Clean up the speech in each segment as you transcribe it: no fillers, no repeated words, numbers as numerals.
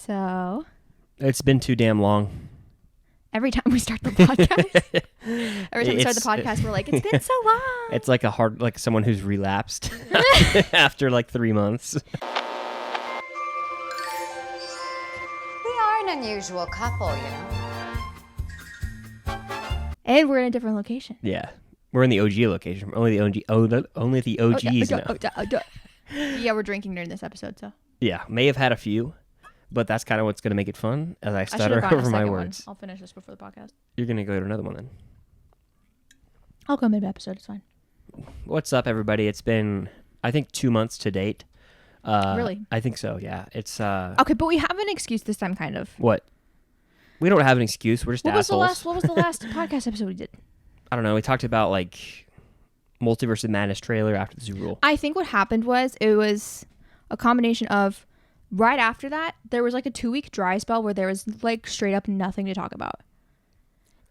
So. It's been too damn long. Every time we start the podcast, we're like, it's been so long. It's like someone who's relapsed after like 3 months. We are an unusual couple, you know. And we're in a different location. Yeah. We're in the OG location. Only the OGs know. Yeah, we're drinking during this episode, so. Yeah, may have had a few, but that's kind of what's going to make it fun as I stutter over my words. I'll finish this before the podcast. You're going to go to another one then. I'll go mid-episode, it's fine. What's up, everybody? It's been, I think, 2 months to date. Really? I think so, yeah. It's Okay, but we have an excuse this time, kind of. What? We don't have an excuse. We're just assholes. What was the last podcast episode we did? I don't know. We talked about, like, Multiverse of Madness trailer after the Super Bowl. I think what happened was it was a combination of right after that, there was like a 2-week dry spell where there was like straight up nothing to talk about.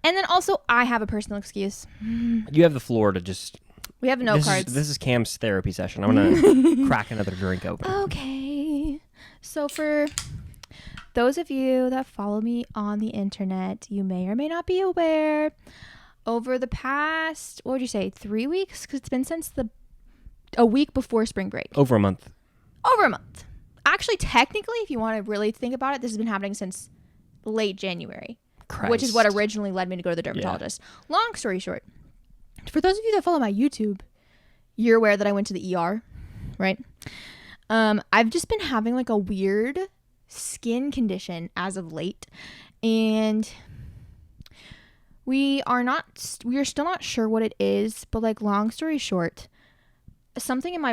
And then also I have a personal excuse. You have the floor to just... We have note cards. This is Cam's therapy session. I'm going to crack another drink open. Okay. So for those of you that follow me on the internet, you may or may not be aware, over the past, what would you say, 3 weeks? Because it's been since a week before spring break. Over a month. Actually, technically, if you want to really think about it, this has been happening since late January. Christ. Which is what originally led me to go to the dermatologist. Yeah. Long story short, for those of you that follow my YouTube, you're aware that I went to the ER, right? I've just been having like a weird skin condition as of late, and we are still not sure what it is, but like long story short, something in my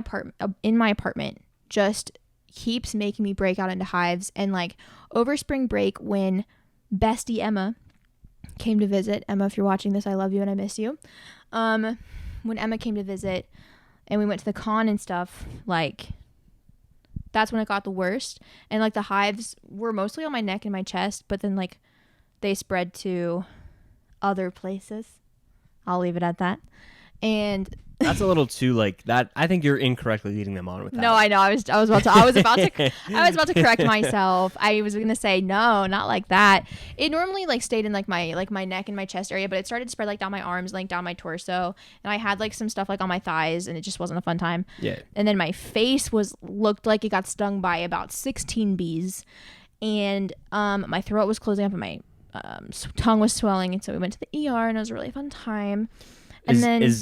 apartment just keeps making me break out into hives. And like over spring break, when bestie Emma came to visit, Emma, if you're watching this, I love you and I miss you. When Emma came to visit and we went to the con and stuff, like that's when it got the worst. And like the hives were mostly on my neck and my chest, but then like they spread to other places. I'll leave it at that. And that's a little too like that. I think you're incorrectly leading them on with that. No, I know. I was about to correct myself. I was gonna say no, not like that. It normally like stayed in like my neck and my chest area, but it started to spread like down my arms, like down my torso, and I had like some stuff like on my thighs, and it just wasn't a fun time. Yeah. And then my face looked like it got stung by about 16 bees, and my throat was closing up and my tongue was swelling, and so we went to the ER, and it was a really fun time. And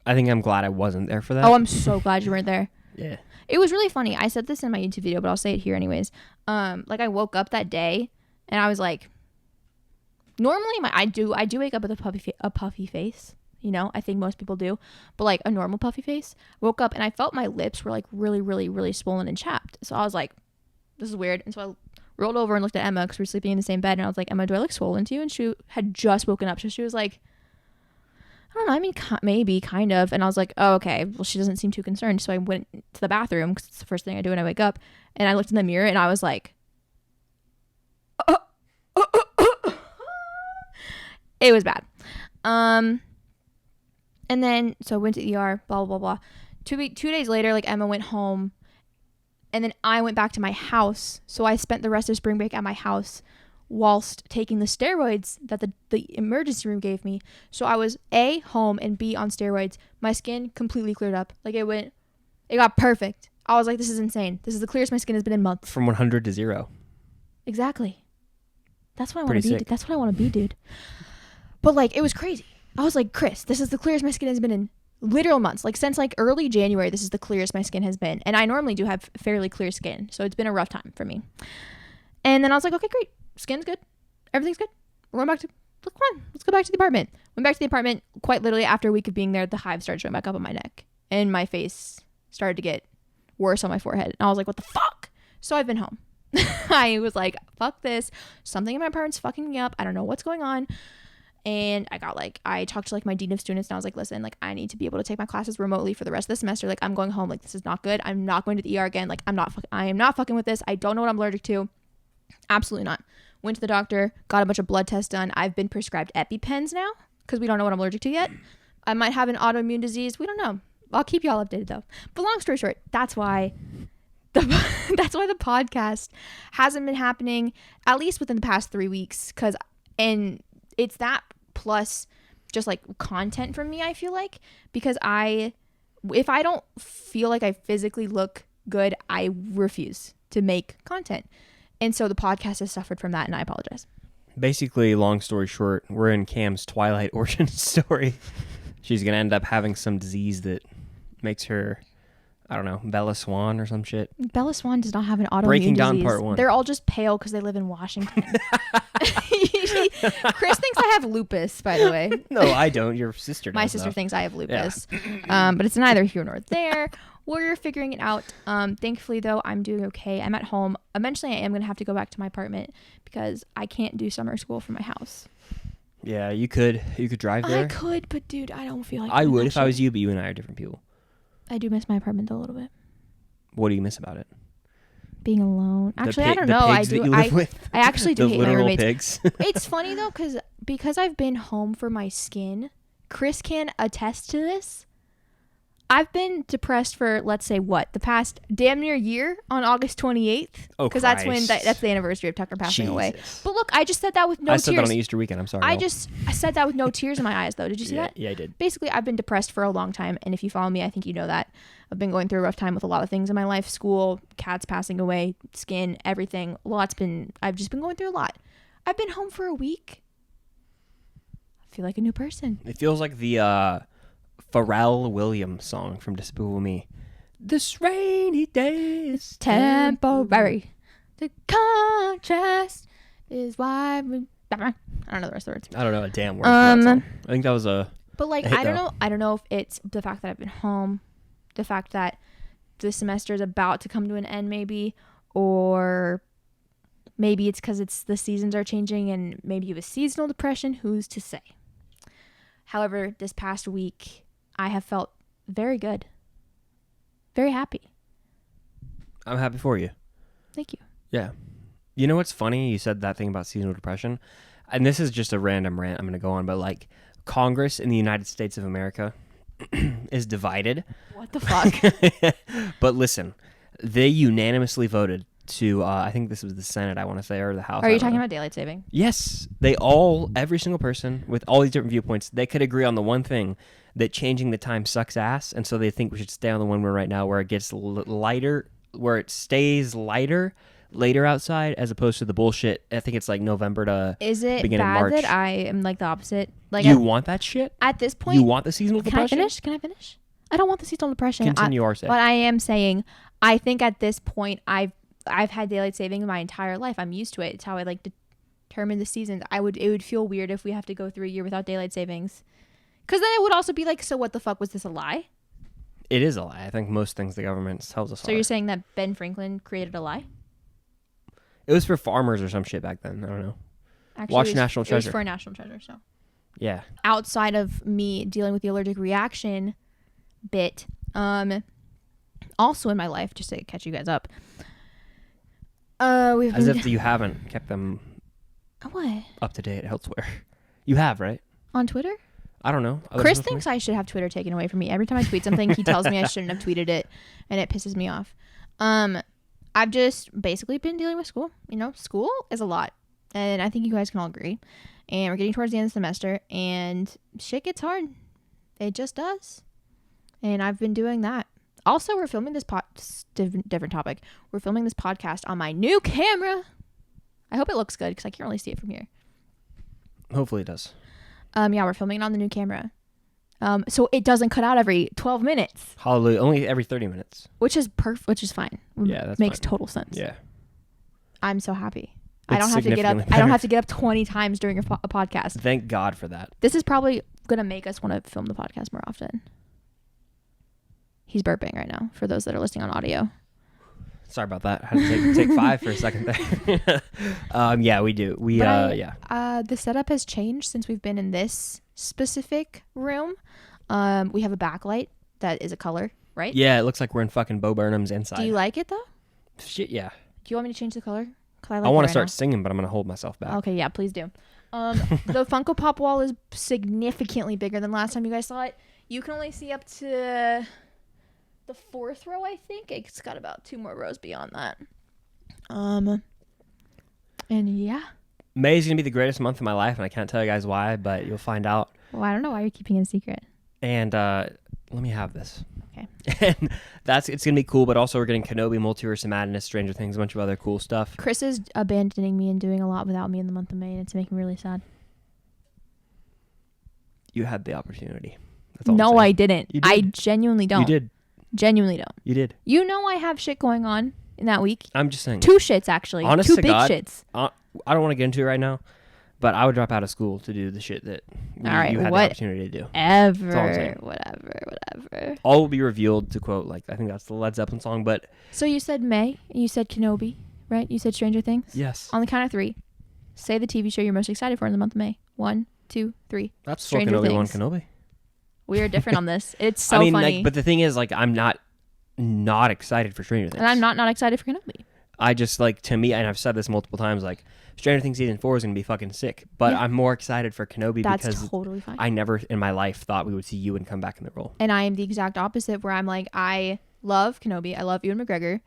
I think I'm glad I wasn't there for that. Oh, I'm so glad you weren't there. Yeah. It was really funny. I said this in my YouTube video, but I'll say it here anyways. Like I woke up that day and I was like, normally I do wake up with a puffy face. You know, I think most people do, but like a normal puffy face. Woke up and I felt my lips were like really, really, really swollen and chapped. So I was like, this is weird. And so I rolled over and looked at Emma because we were sleeping in the same bed. And I was like, Emma, do I look swollen to you? And she had just woken up. So she was like, I don't know. I mean, maybe, kind of. And I was like, oh, okay. Well, she doesn't seem too concerned. So I went to the bathroom because it's the first thing I do when I wake up. And I looked in the mirror and I was like, it was bad. And then, so I went to ER, blah, blah, blah. 2 days later, like Emma went home. And then I went back to my house. So I spent the rest of spring break at my house whilst taking the steroids that the emergency room gave me. So I was A, home, and B, on steroids. My skin completely cleared up. Like it got perfect. I was like, this is insane. This is the clearest my skin has been in months. From 100 to 0. Exactly. That's what I want to be. That's what I want to be, dude. But like, it was crazy. I was like, Chris, this is the clearest my skin has been in literal months. Like since like early January, this is the clearest my skin has been. And I normally do have fairly clear skin. So it's been a rough time for me. And then I was like, okay, great. Skin's good. Everything's good. We're going back to, come on, let's go back to the apartment. Went back to the apartment. Quite literally after a week of being there, the hives started showing back up on my neck. And my face started to get worse on my forehead. And I was like, what the fuck? So I've been home. I was like, fuck this. Something in my apartment's fucking me up. I don't know what's going on. And I talked to like my dean of students and I was like, listen, like I need to be able to take my classes remotely for the rest of the semester. Like I'm going home. Like this is not good. I'm not going to the ER again. Like I am not fucking with this. I don't know what I'm allergic to. Absolutely not. Went to the doctor, got a bunch of blood tests done. I've been prescribed EpiPens now because we don't know what I'm allergic to yet. I might have an autoimmune disease. We don't know. I'll keep y'all updated though. But long story short, that's why That's why the podcast hasn't been happening, at least within the past 3 weeks. And it's that plus just like content from me, I feel like, because if I don't feel like I physically look good, I refuse to make content. And so the podcast has suffered from that, and I apologize. Basically, long story short, we're in Cam's Twilight origin story. She's going to end up having some disease that makes her, I don't know, Bella Swan or some shit. Bella Swan does not have an autoimmune Breaking disease. Down Part 1. They're all just pale because they live in Washington. Chris thinks I have lupus, by the way. No, I don't. Your sister does. My sister thinks I have lupus. Yeah. But it's neither here nor there. We're figuring it out. Thankfully, though, I'm doing okay. I'm at home. Eventually, I am going to have to go back to my apartment because I can't do summer school from my house. Yeah, you could drive there. I could, but dude, I don't feel like I would if I was you, but you and I are different people. I do miss my apartment though, a little bit. What do you miss about it? Being alone. Actually, I don't know. I do. I actually do hate my roommates. Pigs. It's funny though, because I've been home for my skin. Chris can attest to this. I've been depressed for, let's say, the past damn near year on August 28th. Oh, because that's when that's the anniversary of Tucker passing away. But look, I just said that with no tears. I said that on Easter weekend. I'm sorry. I said that with no tears in my eyes, though. Did you see that? Yeah, I did. Basically, I've been depressed for a long time, and if you follow me, I think you know that. I've been going through a rough time with a lot of things in my life: school, cats passing away, skin, everything. I've just been going through a lot. I've been home for a week. I feel like a new person. It feels like the Pharrell Williams song from Despicable Me. This rainy day is temporary. The contrast is why we... I don't know the rest of the words. I don't know a damn word for that song. I think that was a... But like, I don't know. I don't know if it's the fact that I've been home, the fact that the semester is about to come to an end, maybe, or maybe it's because the seasons are changing and maybe it was seasonal depression. Who's to say? However, this past week, I have felt very good. Very happy. I'm happy for you. Thank you. Yeah. You know what's funny? You said that thing about seasonal depression. And this is just a random rant I'm going to go on, but like Congress in the United States of America is divided. What the fuck? But listen, they unanimously voted to, I think this was the Senate, I want to say, or the House. Are you talking about daylight saving? Yes. Every single person with all these different viewpoints, they could agree on the one thing, that changing the time sucks ass, and so they think we should stay on the one we're right now where it gets lighter, where it stays later outside as opposed to the bullshit. I think it's like November to Is it beginning bad March. that I am like the opposite? Like you want that shit? At this point, you want the seasonal depression? Can I finish? I don't want the seasonal depression. Continue or say. But I am saying, I think at this point, I've had daylight saving my entire life. I'm used to it. It's how I like determine the seasons. It would feel weird if we have to go through a year without daylight savings. Because then it would also be like, so what the fuck, was this a lie? It is a lie. I think most things the government tells us. So you're saying that Ben Franklin created a lie? It was for farmers or some shit back then. I don't know. Actually, Watch National Treasure. It was for National Treasure, so. Yeah. Outside of me dealing with the allergic reaction bit, also in my life, just to catch you guys up, as if you haven't kept them up to date elsewhere. You have, right? On Twitter? I don't know. Chris thinks I should have Twitter taken away from me. Every time I tweet something, he tells me I shouldn't have tweeted it, and it pisses me off. I've just basically been dealing with school. You know, school is a lot, and I think you guys can all agree. And we're getting towards the end of the semester, and shit gets hard. It just does. And I've been doing that. Also, we're filming this different topic. We're filming this podcast on my new camera. I hope it looks good because I can't really see it from here. Hopefully it does. Yeah, we're filming it on the new camera. So it doesn't cut out every 12 minutes. Hallelujah. Only every 30 minutes. Which is which is fine. Yeah, that makes total sense. Yeah. I'm so happy. I don't have to get up. I don't have to get up 20 times during a podcast. Thank God for that. This is probably going to make us want to film the podcast more often. He's burping right now for those that are listening on audio. Sorry about that. I had to take 5 for a second there. Yeah, we do. The setup has changed since we've been in this specific room. We have a backlight that is a color, right? Yeah, it looks like we're in fucking Bo Burnham's inside. Do you like it though? Shit, yeah. Do you want me to change the color? I want to start singing, but I'm going to hold myself back. Okay, yeah, please do. The Funko Pop wall is significantly bigger than last time you guys saw it. You can only see up to the 4th row, I think. It's got about 2 more rows beyond that. And yeah. May is going to be the greatest month of my life, and I can't tell you guys why, but you'll find out. Well, I don't know why you're keeping it a secret. And let me have this. Okay. And it's going to be cool, but also we're getting Kenobi, Multiverse of Madness, Stranger Things, a bunch of other cool stuff. Chris is abandoning me and doing a lot without me in the month of May, and it's making me really sad. You had the opportunity. That's all No, I didn't. You did. I genuinely don't. You did. Genuinely don't. You did. You know I have shit going on in that week. I'm just saying. 2 shits, actually. Honest 2 to big God, shits. I don't want to get into it right now, but I would drop out of school to do the shit that All right, you had the opportunity to do. Whatever. All will be revealed, to quote, like, I think that's the Led Zeppelin song, but... So you said May, you said Kenobi, right? You said Stranger Things? Yes. On the count of 3, say the TV show you're most excited for in the month of May. 1, 2, 3. That's Stranger fucking Obi-Wan Things. Kenobi. We are different on this. It's so I mean, funny. like, but the thing is, like, I'm not excited for Stranger Things. And I'm not excited for Kenobi. I just, like, to me, and I've said this multiple times, like, Stranger Things Season 4 is going to be fucking sick. But Yeah. I'm more excited for Kenobi That's because totally fine. I never in my life thought we would see Ewan come back in the role. And I am the exact opposite, where I'm like, I love Kenobi. I love Ewan McGregor.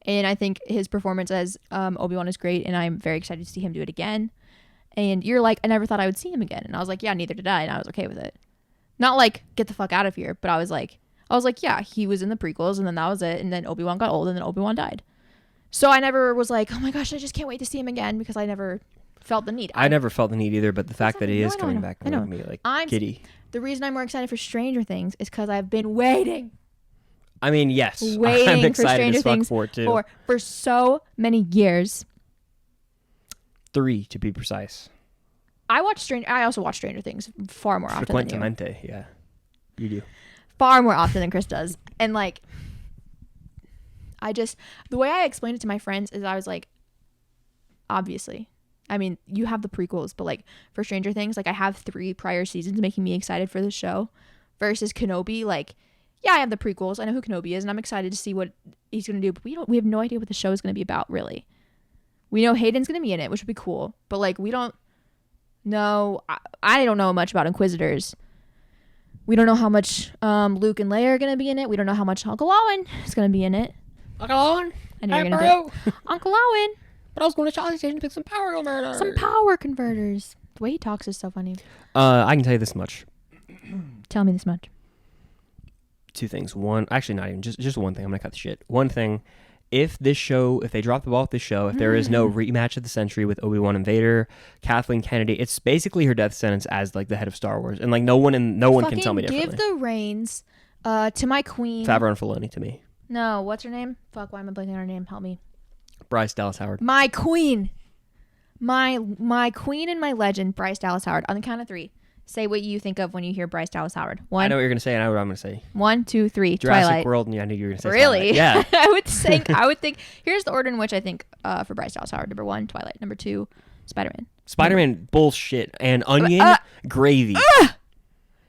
And I think his performance as Obi-Wan is great. And I'm very excited to see him do it again. And you're like, I never thought I would see him again. And I was like, yeah, neither did I. And I was okay with it. Not like, get the fuck out of here. But I was like, yeah, he was in the prequels. And then that was it. And then Obi-Wan got old. And then Obi-Wan died. So I never was like, oh my gosh, I just can't wait to see him again. Because I never felt the need. I never felt the need either. But the fact that he is I know, coming back I know. made me like, giddy. The reason I'm more excited for Stranger Things is because I've been waiting. I mean, yes. I'm Waiting excited for Stranger as fuck Things for it too. for so many years. 3 to be precise. I also watch Stranger Things far more often than you. Frequentemente, yeah. You do. Far more often than Chris does. And like, the way I explained it to my friends is I was like, obviously, I mean, you have the prequels, but like for Stranger Things, like I have 3 prior seasons making me excited for the show versus Kenobi. Like, yeah, I have the prequels. I know who Kenobi is and I'm excited to see what he's going to do, but we have no idea what the show is going to be about, really. We know Hayden's going to be in it, which would be cool, but like we don't know. I don't know much about Inquisitors. We don't know how much Luke and Leia are going to be in it. We don't know how much Uncle Owen is going to be in it. Uncle Owen? I know you're going to do Uncle Owen. But I was going to Charlie Station to pick some power converters. Some power converters. The way he talks is so funny. I can tell you this much. Tell me this much. 2 things. One, actually not even, just one thing. I'm going to cut the shit. One thing, if they drop the ball with this show, if there is no rematch of the century with Obi-Wan and Vader, Kathleen Kennedy, it's basically her death sentence as like the head of Star Wars. And like no one can tell me differently. Give the reins to my queen. Favreau and Filoni to me. No, what's her name? Fuck, why am I blanking on her name? Help me. Bryce Dallas Howard. My queen. My queen and my legend, Bryce Dallas Howard. On the count of 3. Say what you think of when you hear Bryce Dallas Howard. 1. I know what you're going to say, and I know what I'm going to say. 1, 2, 3. Jurassic Twilight. World, and I knew you were going to say Really? Twilight. Yeah. I would think. Here's the order in which I think for Bryce Dallas Howard. Number 1, Twilight. Number 2, Spider-Man. Spider-Man bullshit and onion gravy.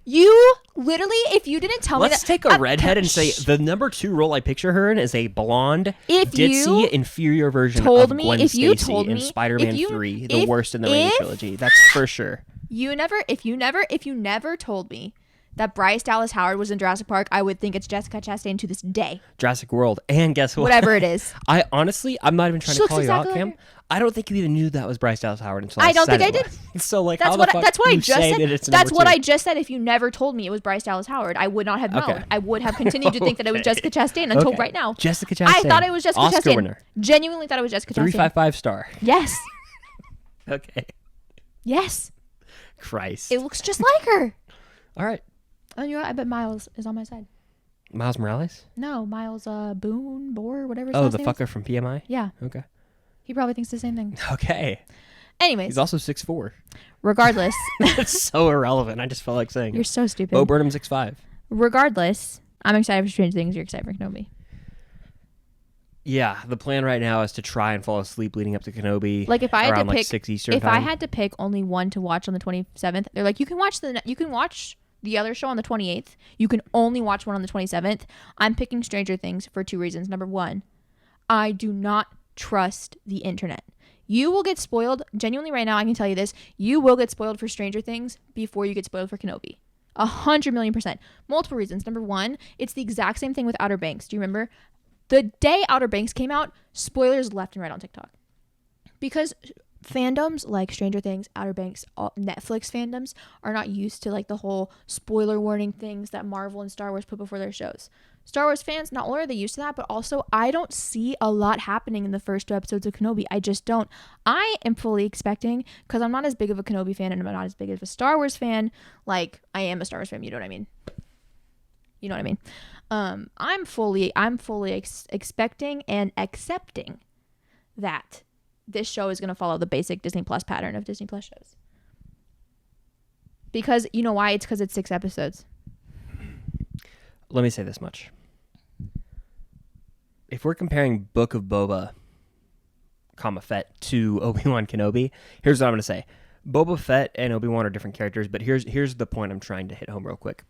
You literally, if you didn't tell me that. Let's take a redhead and say the number 2 role I picture her in is a blonde, ditzy, inferior version of Gwen Stacy in Spider-Man 3, the worst in the Raimi trilogy. That's for sure. If you never told me that Bryce Dallas Howard was in Jurassic Park, I would think it's Jessica Chastain to this day. Jurassic World. And guess what? Whatever it is. I'm not even trying to call you out, Cam. Like I don't think you even knew that was Bryce Dallas Howard until I don't think I did. So like, that's how what the fuck that's what I you just say said. that it's That's number what 2? I just said. If you never told me it was Bryce Dallas Howard, I would not have known. Okay. I would have continued to think that it was Jessica Chastain until right now. Jessica Chastain. I thought it was Jessica Oscar Chastain. winner. Genuinely thought it was Jessica Chastain. 355 star. Yes. Okay. Yes. Christ. It looks just like her. All right. And you know what? I bet Miles is on my side. Miles Morales? No, Miles Boore, whatever his Oh, last the name is. fucker from PMI? Yeah. Okay. He probably thinks the same thing. Okay. Anyways. He's also 6'4". Regardless. It's so irrelevant. I just felt like saying You're it. so stupid. Bo Burnham 6'5". Regardless, I'm excited for Stranger Things. You're excited for Kenobi. Yeah, the plan right now is to try and fall asleep leading up to Kenobi. Like if I had to pick, 6 Eastern if time. I had to pick only one to watch on the 27th, they're like, you can watch the other show on the 28th. You can only watch one on the 27th. I'm picking Stranger Things for 2 reasons. Number 1, I do not trust the internet. You will get spoiled. Genuinely right now, I can tell you this. You will get spoiled for Stranger Things before you get spoiled for Kenobi. 100 million%. Multiple reasons. Number one, it's the exact same thing with Outer Banks. Do you remember? The day Outer Banks came out, spoilers left and right on TikTok. Because fandoms like Stranger Things, Outer Banks, Netflix fandoms are not used to like the whole spoiler warning things that Marvel and Star Wars put before their shows. Star Wars fans, not only are they used to that, but also I don't see a lot happening in the first 2 episodes of Kenobi. I just don't. I am fully expecting, because I'm not as big of a Kenobi fan and I'm not as big of a Star Wars fan. Like, I am a Star Wars fan, you know what I mean? You know what I mean? I'm fully expecting and accepting that this show is going to follow the basic Disney Plus pattern of Disney Plus shows. Because, you know why? It's because it's 6 episodes. Let me say this much. If we're comparing Book of Boba, Fett to Obi-Wan Kenobi, here's what I'm going to say. Boba Fett and Obi-Wan are different characters, but here's the point I'm trying to hit home real quick.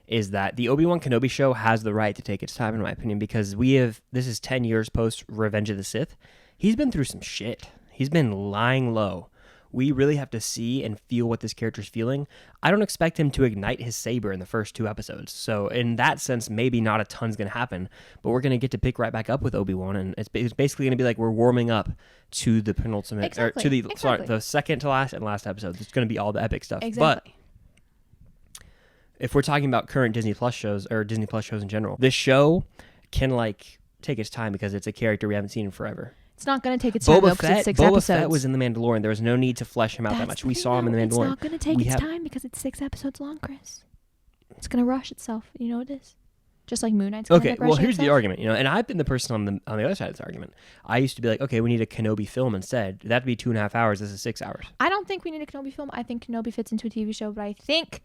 Is that the Obi-Wan Kenobi show has the right to take its time, in my opinion, because this is 10 years post Revenge of the Sith. He's been through some shit. He's been lying low. We really have to see and feel what this character's feeling. I don't expect him to ignite his saber in the first 2 episodes. So in that sense, maybe not a ton's going to happen, but we're going to get to pick right back up with Obi-Wan, and it's basically going to be like we're warming up to the penultimate, or to the second to last and last episodes. It's going to be all the epic stuff. Exactly. But if we're talking about current Disney Plus shows, or Disney Plus shows in general, this show can like take its time because it's a character we haven't seen in forever. It's not going to take its time, though, because it's 6 episodes. Boba Fett was in The Mandalorian. There was no need to flesh him out that much. We saw him in The Mandalorian. It's not going to take its time because it's 6 episodes long, Chris. It's going to rush itself. You know it is. Just like Moon Knight's going to rush itself. Okay, well, here's the argument, and I've been the person on the other side of this argument. I used to be like, okay, we need a Kenobi film instead. That'd be 2.5 hours. This is 6 hours. I don't think we need a Kenobi film. I think Kenobi fits into a TV show, but I think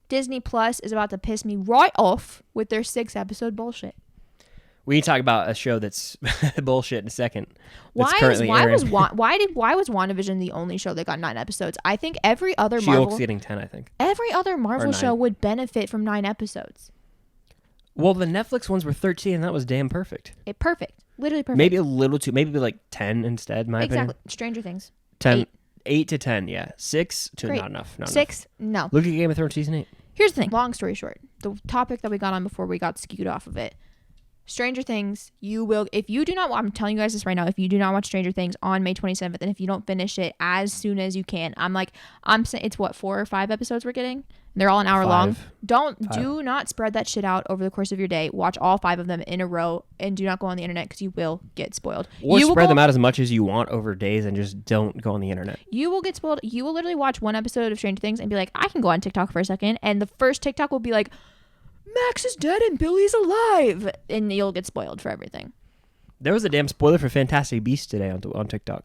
Disney Plus is about to piss me right off with their 6-episode bullshit. We need to talk about a show that's bullshit in a second. Why was WandaVision the only show that got 9 episodes? I think every other She-Hulk's getting 10, I think. Every other Marvel show would benefit from 9 episodes. Well, the Netflix ones were 13, and that was damn perfect. Perfect. Literally perfect. Maybe a little too, maybe like 10 instead, my opinion. Exactly. Stranger Things. 10. 8 to 10, yeah. 6 to Great. Not enough. 6, no. Look at Game of Thrones season 8. Here's the thing. Long story short, the topic that we got on before we got skewed off of it. Stranger Things, if you do not, I'm telling you guys this right now, if you do not watch Stranger Things on May 27th, and if you don't finish it as soon as you can, I'm saying it's what, 4 or 5 episodes we're getting? They're all an hour long. Do not spread that shit out over the course of your day. Watch all 5 of them in a row, and do not go on the internet because you will get spoiled. Or spread them out as much as you want over days and just don't go on the internet. You will get spoiled. You will literally watch 1 episode of Stranger Things and be like, I can go on TikTok for a second, and the first TikTok will be like, Max is dead and Billy's alive, and you'll get spoiled for everything. There was a damn spoiler for Fantastic Beasts today on TikTok.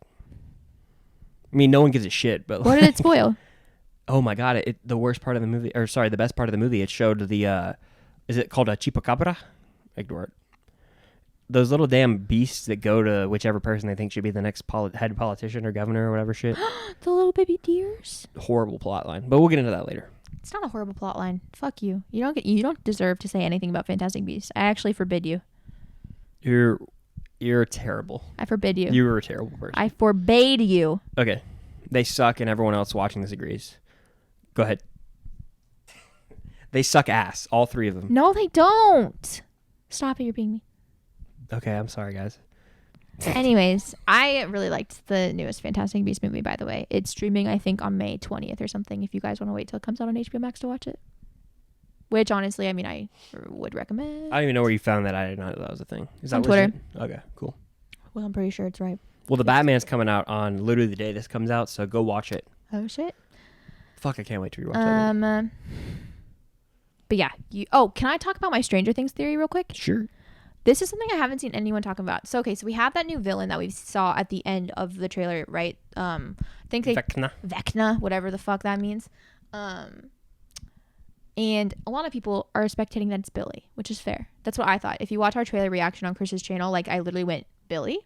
I mean, no one gives a shit, but what did it spoil? Oh my god! The worst part of the movie, or sorry, the best part of the movie. It showed the, is it called a chupacabra? Ignore it. Those little damn beasts that go to whichever person they think should be the next head politician or governor or whatever shit. The little baby deers. Horrible plot line, but we'll get into that later. It's not a horrible plot line. Fuck you. You don't deserve to say anything about Fantastic Beasts. I actually forbid you. You're terrible. I forbid you. You were a terrible person. I forbade you. Okay. They suck and everyone else watching this agrees. Go ahead. They suck ass. All 3 of them. No, they don't. Stop it. You're being me. Okay, I'm sorry, guys. Anyways, I really liked the newest Fantastic Beasts movie, by the way. It's streaming, I think, on May 20th or something, if you guys want to wait till it comes out on HBO Max to watch it. Which, honestly, I mean, I would recommend. I don't even know where you found that. I didn't know that was a thing. Is that on Twitter. Okay, cool. Well, I'm pretty sure it's right. Well, the Batman's coming out on literally the day this comes out, so go watch it. Oh, shit. Fuck, I can't wait to rewatch it. But yeah. Can I talk about my Stranger Things theory real quick? Sure. This is something I haven't seen anyone talk about. So, okay, so we have that new villain that we saw at the end of the trailer, right? I think Vecna, whatever the fuck that means. And a lot of people are spectating that it's Billy, which is fair. That's what I thought. If you watch our trailer reaction on Chris's channel, like, I literally went, Billy?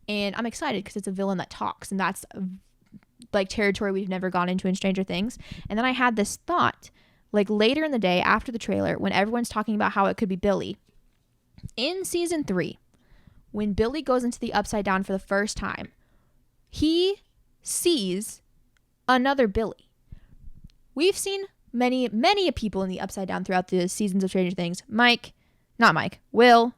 And I'm excited because it's a villain that talks, and that's, like, territory we've never gone into in Stranger Things. And then I had this thought, like, later in the day after the trailer, when everyone's talking about how it could be Billy, in season 3, when Billy goes into the Upside Down for the first time, he sees another Billy. We've seen many people in the Upside Down throughout the seasons of Stranger Things. Will,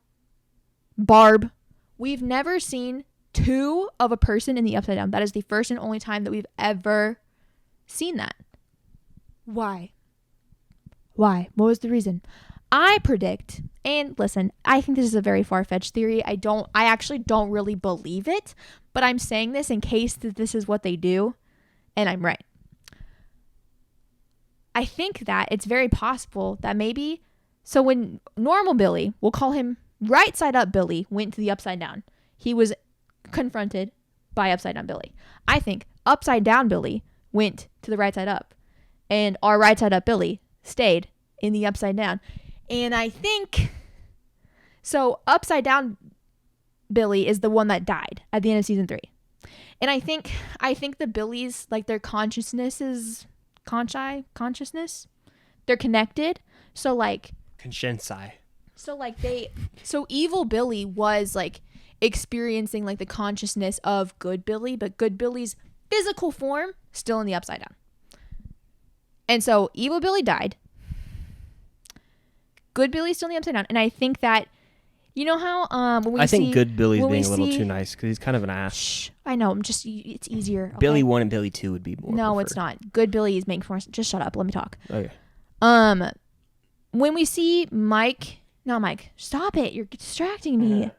Barb. We've never seen two of a person in the Upside Down. That is the first and only time that we've ever seen that. Why? What was the reason? I predict, and listen, I think this is a very far-fetched theory. I actually don't really believe it, but I'm saying this in case that this is what they do, and I'm right. I think that it's very possible that maybe, so when normal Billy, we'll call him right side up Billy, went to the Upside Down, he was confronted by Upside Down Billy. I think Upside Down Billy went to the right side up, and our right side up Billy stayed in the Upside Down. And I think, so Upside Down Billy is the one that died at the end of season 3. And I think the Billies, like their consciousness, they're connected. So like, Conscienci. So evil Billy was like experiencing like the consciousness of good Billy, but good Billy's physical form still in the Upside Down. And so evil Billy died. Good Billy's still in the Upside Down. And I think that, you know how when we I think Good Billy's being a little see, too nice because he's kind of an ass. Shh, I know. It's easier. Okay? Billy 1 and Billy 2 would be more No, preferred. it's not. Good Billy is making more. Just shut up. Let me talk. Okay. When we see Mike, stop it. You're distracting me.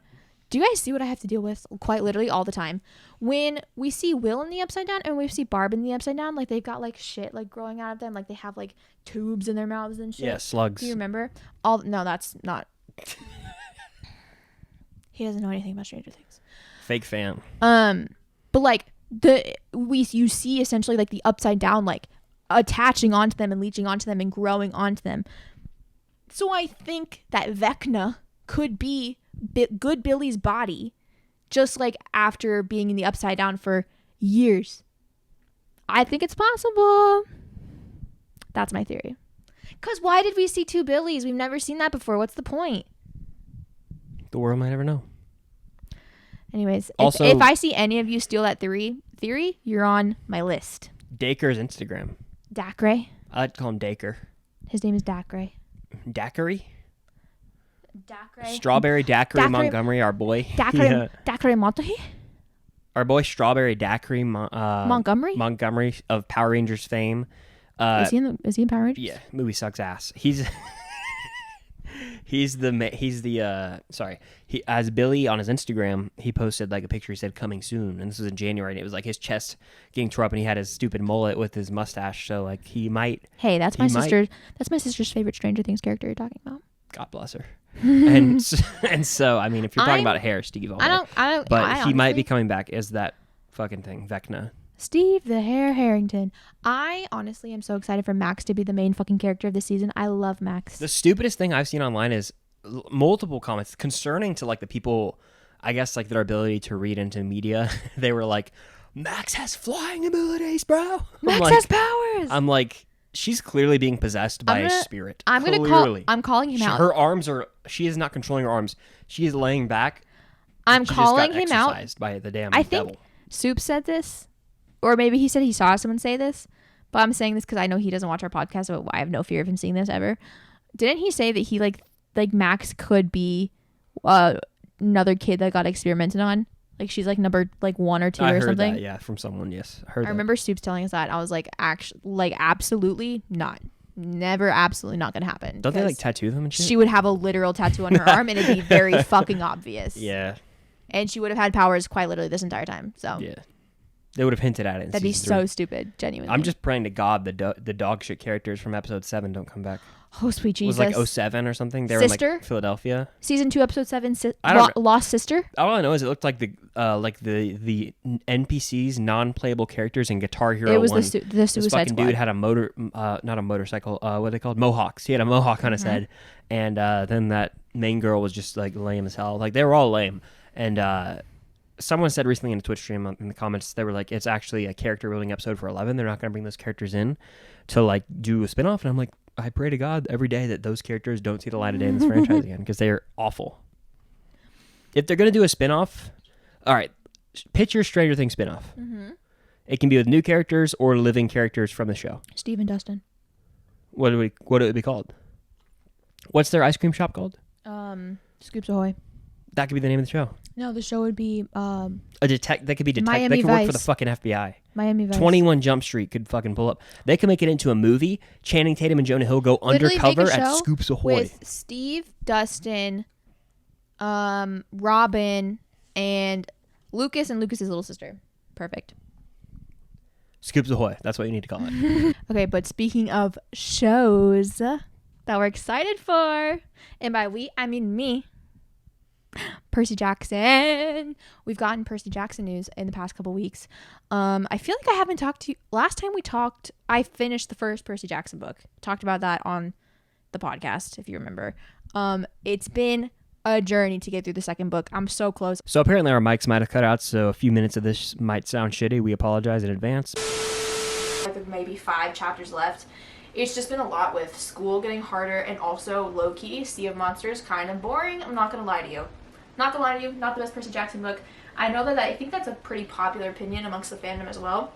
Do you guys see what I have to deal with quite literally all the time? When we see Will in the Upside Down and we see Barb in the Upside Down, like they've got like shit like growing out of them. Like they have like tubes in their mouths and shit. Yeah, slugs. Do you remember? No, that's not. He doesn't know anything about Stranger Things. Fake fan. But like you see essentially like the Upside Down like attaching onto them and leeching onto them and growing onto them. So I think that Vecna could be Good Billy's body, just like after being in the Upside Down for years. I think it's possible. That's my theory. Because why did we see two Billies? We've never seen that before. What's the point? The world might never know. Anyways, Also, if I see any of you steal that theory, you're on my list. Dacre's Instagram. Dacre. I like to call him Dacre. His name is Dacre. Daiquiri? Dacre. Strawberry Daiquiri Montgomery, our boy. Dacre. Dacre Montahi? Our boy Strawberry Daiquiri Montgomery of Power Rangers fame. Is he in Power Rangers? Yeah, movie sucks ass. As Billy on his Instagram, he posted like a picture. He said coming soon, and this was in January, and it was like his chest getting tore up, and he had his stupid mullet with his mustache. So like he might. Hey, that's my sister's favorite Stranger Things character you're talking about. God bless her. and so I mean, if you're talking about hair, Steve, he might be coming back as that fucking thing, Vecna. Steve the Hair Harrington. I honestly am so excited for Max to be the main fucking character of the season. I love Max. The stupidest thing I've seen online is multiple comments concerning to like the people, I guess like their ability to read into media. They were like, Max has flying abilities, bro. Max has powers. I'm like, she's clearly being possessed by a spirit. I'm calling him out. Her arms she is not controlling her arms. She is laying back. I'm calling him out. Exercised by the damn I devil. think Soup said this. Or maybe he said he saw someone say this, but I'm saying this because I know he doesn't watch our podcast, so I have no fear of him seeing this ever. Didn't he say that he like Max could be another kid that got experimented on? Like she's like number 1 or 2 or something. I heard that, yeah, from someone. Yes, I remember Soups telling us that. I was like, absolutely not. Never, absolutely not gonna happen. Don't they like tattoo them and shit? She would have a literal tattoo on her arm, and it'd be very fucking obvious. Yeah. And she would have had powers quite literally this entire time. So yeah. They would have hinted at it. That'd be so stupid, genuinely. I'm just praying to God the dog shit characters from episode 7 don't come back. Oh, sweet Jesus. It was like 07 or something. They Sister? were in like Philadelphia. Season 2, episode 7, Lost Sister? All I know is it looked like the NPCs, non-playable characters in Guitar Hero 1. It was the Suicide This fucking Squad. dude had a not a motorcycle, what are they called? Mohawks. He had a mohawk on his head. And then that main girl was just like lame as hell. Like they were all lame. And someone said recently in a Twitch stream in the comments, they were like, it's actually a character building episode for 11. They're not going to bring those characters in to like do a spinoff. And I'm like, I pray to God every day that those characters don't see the light of day in this franchise again because they are awful. If they're going to do a spinoff, all right, pitch your Stranger Things spinoff. Mm-hmm. It can be with new characters or living characters from the show. Steve and Dustin. What would it be called? What's their ice cream shop called? Scoops Ahoy. That could be the name of the show. No, the show would be A detect. That could be detective. Miami They could work for Vice. the fucking FBI. Miami Vice. 21 Jump Street could fucking pull up. They could make it into a movie. Channing Tatum and Jonah Hill go Literally make a undercover at show Scoops Ahoy. with Steve, Dustin, Robin, and Lucas's little sister. Perfect. Scoops Ahoy. That's what you need to call it. Okay, but speaking of shows that we're excited for, and by we, I mean me, Percy Jackson. We've gotten Percy Jackson news in the past couple weeks. I feel like I haven't talked to you. Last time we talked, I finished the first Percy Jackson book. Talked about that on the podcast, if you remember. It's been a journey to get through the second book. I'm so close. So apparently our mics might have cut out, so a few minutes of this might sound shitty. We apologize in advance. Like maybe 5 chapters left. It's just been a lot with school getting harder and also low-key Sea of Monsters kind of boring. I'm not gonna lie to you. Not the best Percy Jackson book. I know that I think that's a pretty popular opinion amongst the fandom as well.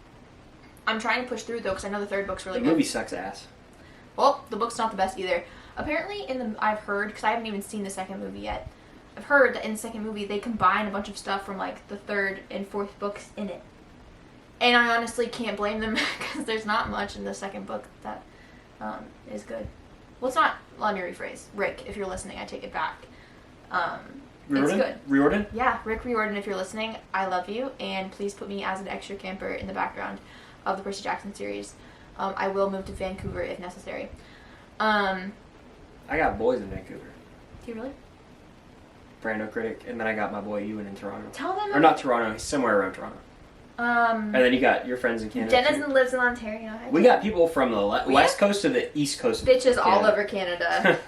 I'm trying to push through though because I know the third book's really good. The movie sucks ass. Well, the book's not the best either. Apparently, I've heard, because I haven't even seen the second movie yet, I've heard that in the second movie they combine a bunch of stuff from like the third and fourth books in it. And I honestly can't blame them because there's not much in the second book that is good. Well, it's not, let me rephrase. Rick, if you're listening, I take it back. It's good. Riordan? Yeah, Rick Riordan, if you're listening, I love you, and please put me as an extra camper in the background of the Percy Jackson series. I will move to Vancouver if necessary. I got boys in Vancouver. Do you really? Brando Critic, and then I got my boy Ewan in Toronto. Tell them. Or not Toronto, he's somewhere around Toronto. And then you got your friends in Canada. Jenna lives in Ontario. We got people from the west coast to the east coast of bitches Canada. all over Canada.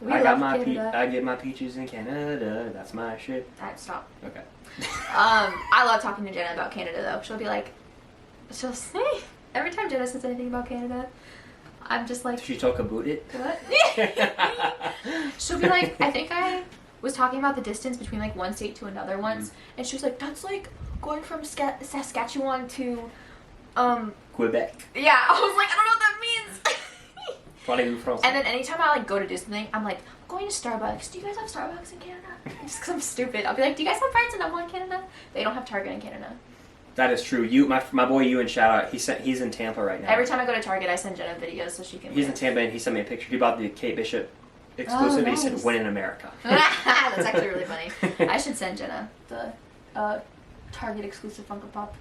I got my I get my peaches in Canada. That's my shit. Alright, stop. Okay. I love talking to Jenna about Canada though. She'll say every time Jenna says anything about Canada, I'm just like, she talk about it. What? She'll be like, I think I was talking about the distance between like one state to another once, and she was like, that's like going from Saskatchewan to Quebec. Yeah, I was like, I don't know what that means. France. And then anytime I like go to do something, I'm like, I'm going to Starbucks. Do you guys have Starbucks in Canada? Just because I'm stupid. I'll be like, do you guys have friends in Canada? They don't have Target in Canada. That is true. My boy Ewan, shout out. He's in Tampa right now. Every time I go to Target, I send Jenna videos so she can. He's in Tampa and he sent me a picture. He bought the Kate Bishop exclusive. Oh, nice. He said, "When in America." That's actually really funny. I should send Jenna the Target exclusive Funko Pop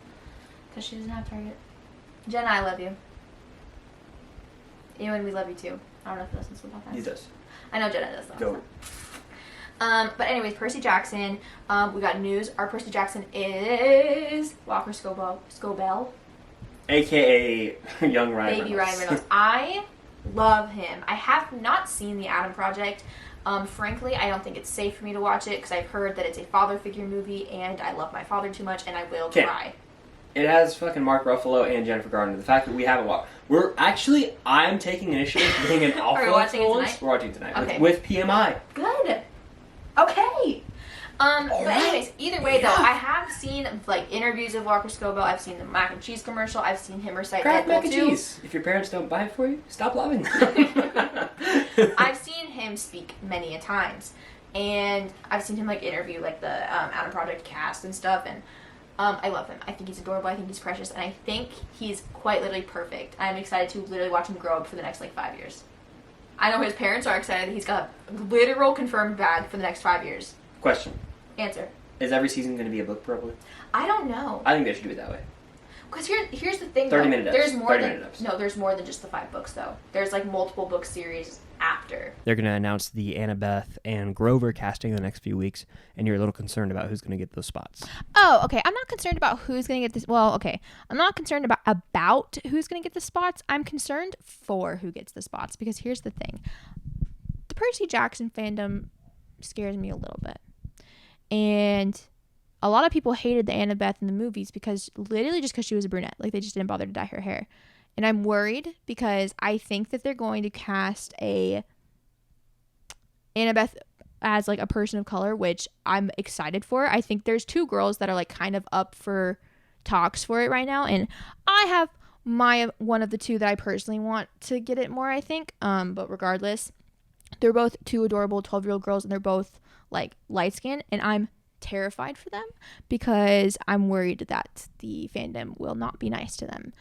because she doesn't have Target. Jenna, I love you. Ewan, we love you too. I don't know if he listens to the podcast. He does. I know Jenna does though. Go. But anyways, Percy Jackson. We got news. Our Percy Jackson is Walker Scobell, AKA young Ryan Baby Reynolds. Ryan Reynolds. I love him. I have not seen The Adam Project. Frankly, I don't think it's safe for me to watch it because I've heard that it's a father figure movie, and I love my father too much, and I will try. It has fucking Mark Ruffalo and Jennifer Garner. The fact that we haven't watched... I'm taking initiative being an alpha. Are we watching it tonight? We're watching it tonight. Okay. With PMI. Good. Okay. But anyways, either way though, I have seen like interviews of Walker Scobell. I've seen the mac and cheese commercial. I've seen him recite Kraft mac Deadpool and 2. cheese. If your parents don't buy it for you, stop loving them. I've seen him speak many a times, and I've seen him like interview like the Adam Project cast and stuff, and I love him. I think he's adorable. I think he's precious, and I think he's quite literally perfect. I'm excited to literally watch him grow up for the next like 5 years. I know his parents are excited that he's got a literal confirmed bag for the next 5 years. Question. Answer. Is every season going to be a book, probably? I don't know. I think they should do it that way. Because here's the thing, 30-minute though. episodes. There's more than episodes. no. There's more than just the 5 books, though. There's like multiple book series after. They're going to announce the Annabeth and Grover casting in the next few weeks, and you're a little concerned about who's going to get those spots. Oh, okay. I'm not concerned about who's going to get this. Well, okay. I'm not concerned about who's going to get the spots. I'm concerned for who gets the spots, because here's the thing. The Percy Jackson fandom scares me a little bit. And a lot of people hated the Annabeth in the movies because she was a brunette. Like, they just didn't bother to dye her hair. And I'm worried because I think that they're going to cast a Annabeth as like a person of color, which I'm excited for. I think there's 2 girls that are like kind of up for talks for it right now, and I have one of the two that I personally want to get it more, I think. But regardless, they're both two adorable 12-year-old girls, and they're both like light skinned, and I'm terrified for them because I'm worried that the fandom will not be nice to them.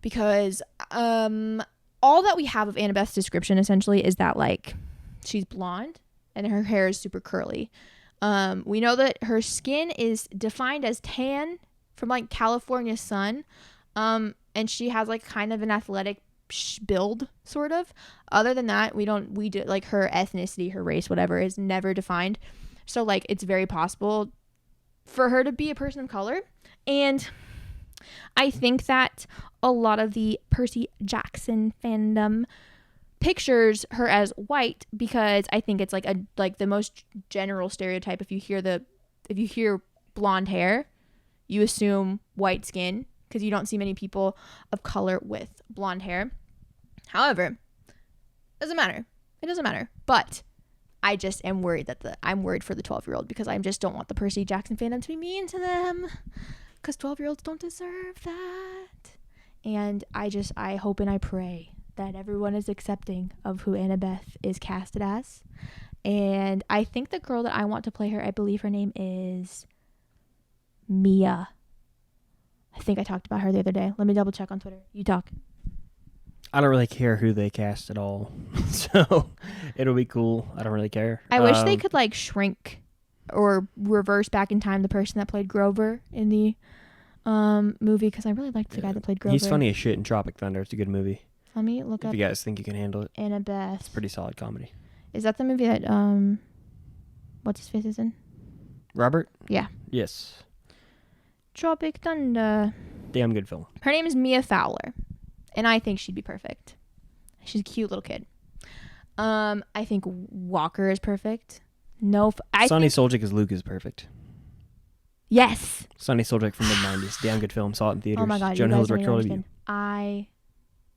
Because all that we have of Annabeth's description essentially is that like she's blonde and her hair is super curly. We know that her skin is defined as tan from like California sun, and she has like kind of an athletic build sort of. Other than that, we do like her ethnicity, her race, whatever is never defined. So like it's very possible for her to be a person of color. And I think that a lot of the Percy Jackson fandom pictures her as white because I think it's like the most general stereotype. If you hear blonde hair, you assume white skin because you don't see many people of color with blonde hair. However, it doesn't matter. But I just am worried I'm worried for the 12-year-old because I just don't want the Percy Jackson fandom to be mean to them because 12-year-olds don't deserve that. And I hope and I pray that everyone is accepting of who Annabeth is casted as. And I think the girl that I want to play her, I believe her name is Mia. I think I talked about her the other day. Let me double check on Twitter. You talk. I don't really care who they cast at all. So it'll be cool. I don't really care. I wish they could like shrink or reverse back in time the person that played Grover in the movie because I really liked the guy that played Grover. He's funny as shit in Tropic Thunder. It's a good movie. Let me look up. If you guys think you can handle it. Annabeth. It's a pretty solid comedy. Is that the movie that what's his face is in? Robert? Yeah. Yes. Tropic Thunder. Damn good film. Her name is Mia Fowler, and I think she'd be perfect. She's a cute little kid. I think Walker is perfect. Sonny Soljic as Luke is perfect. Yes. Sonny Soljic from the 90s. Damn good film. Saw it in theaters. Oh my god. Jonah Hill's directorial debut. I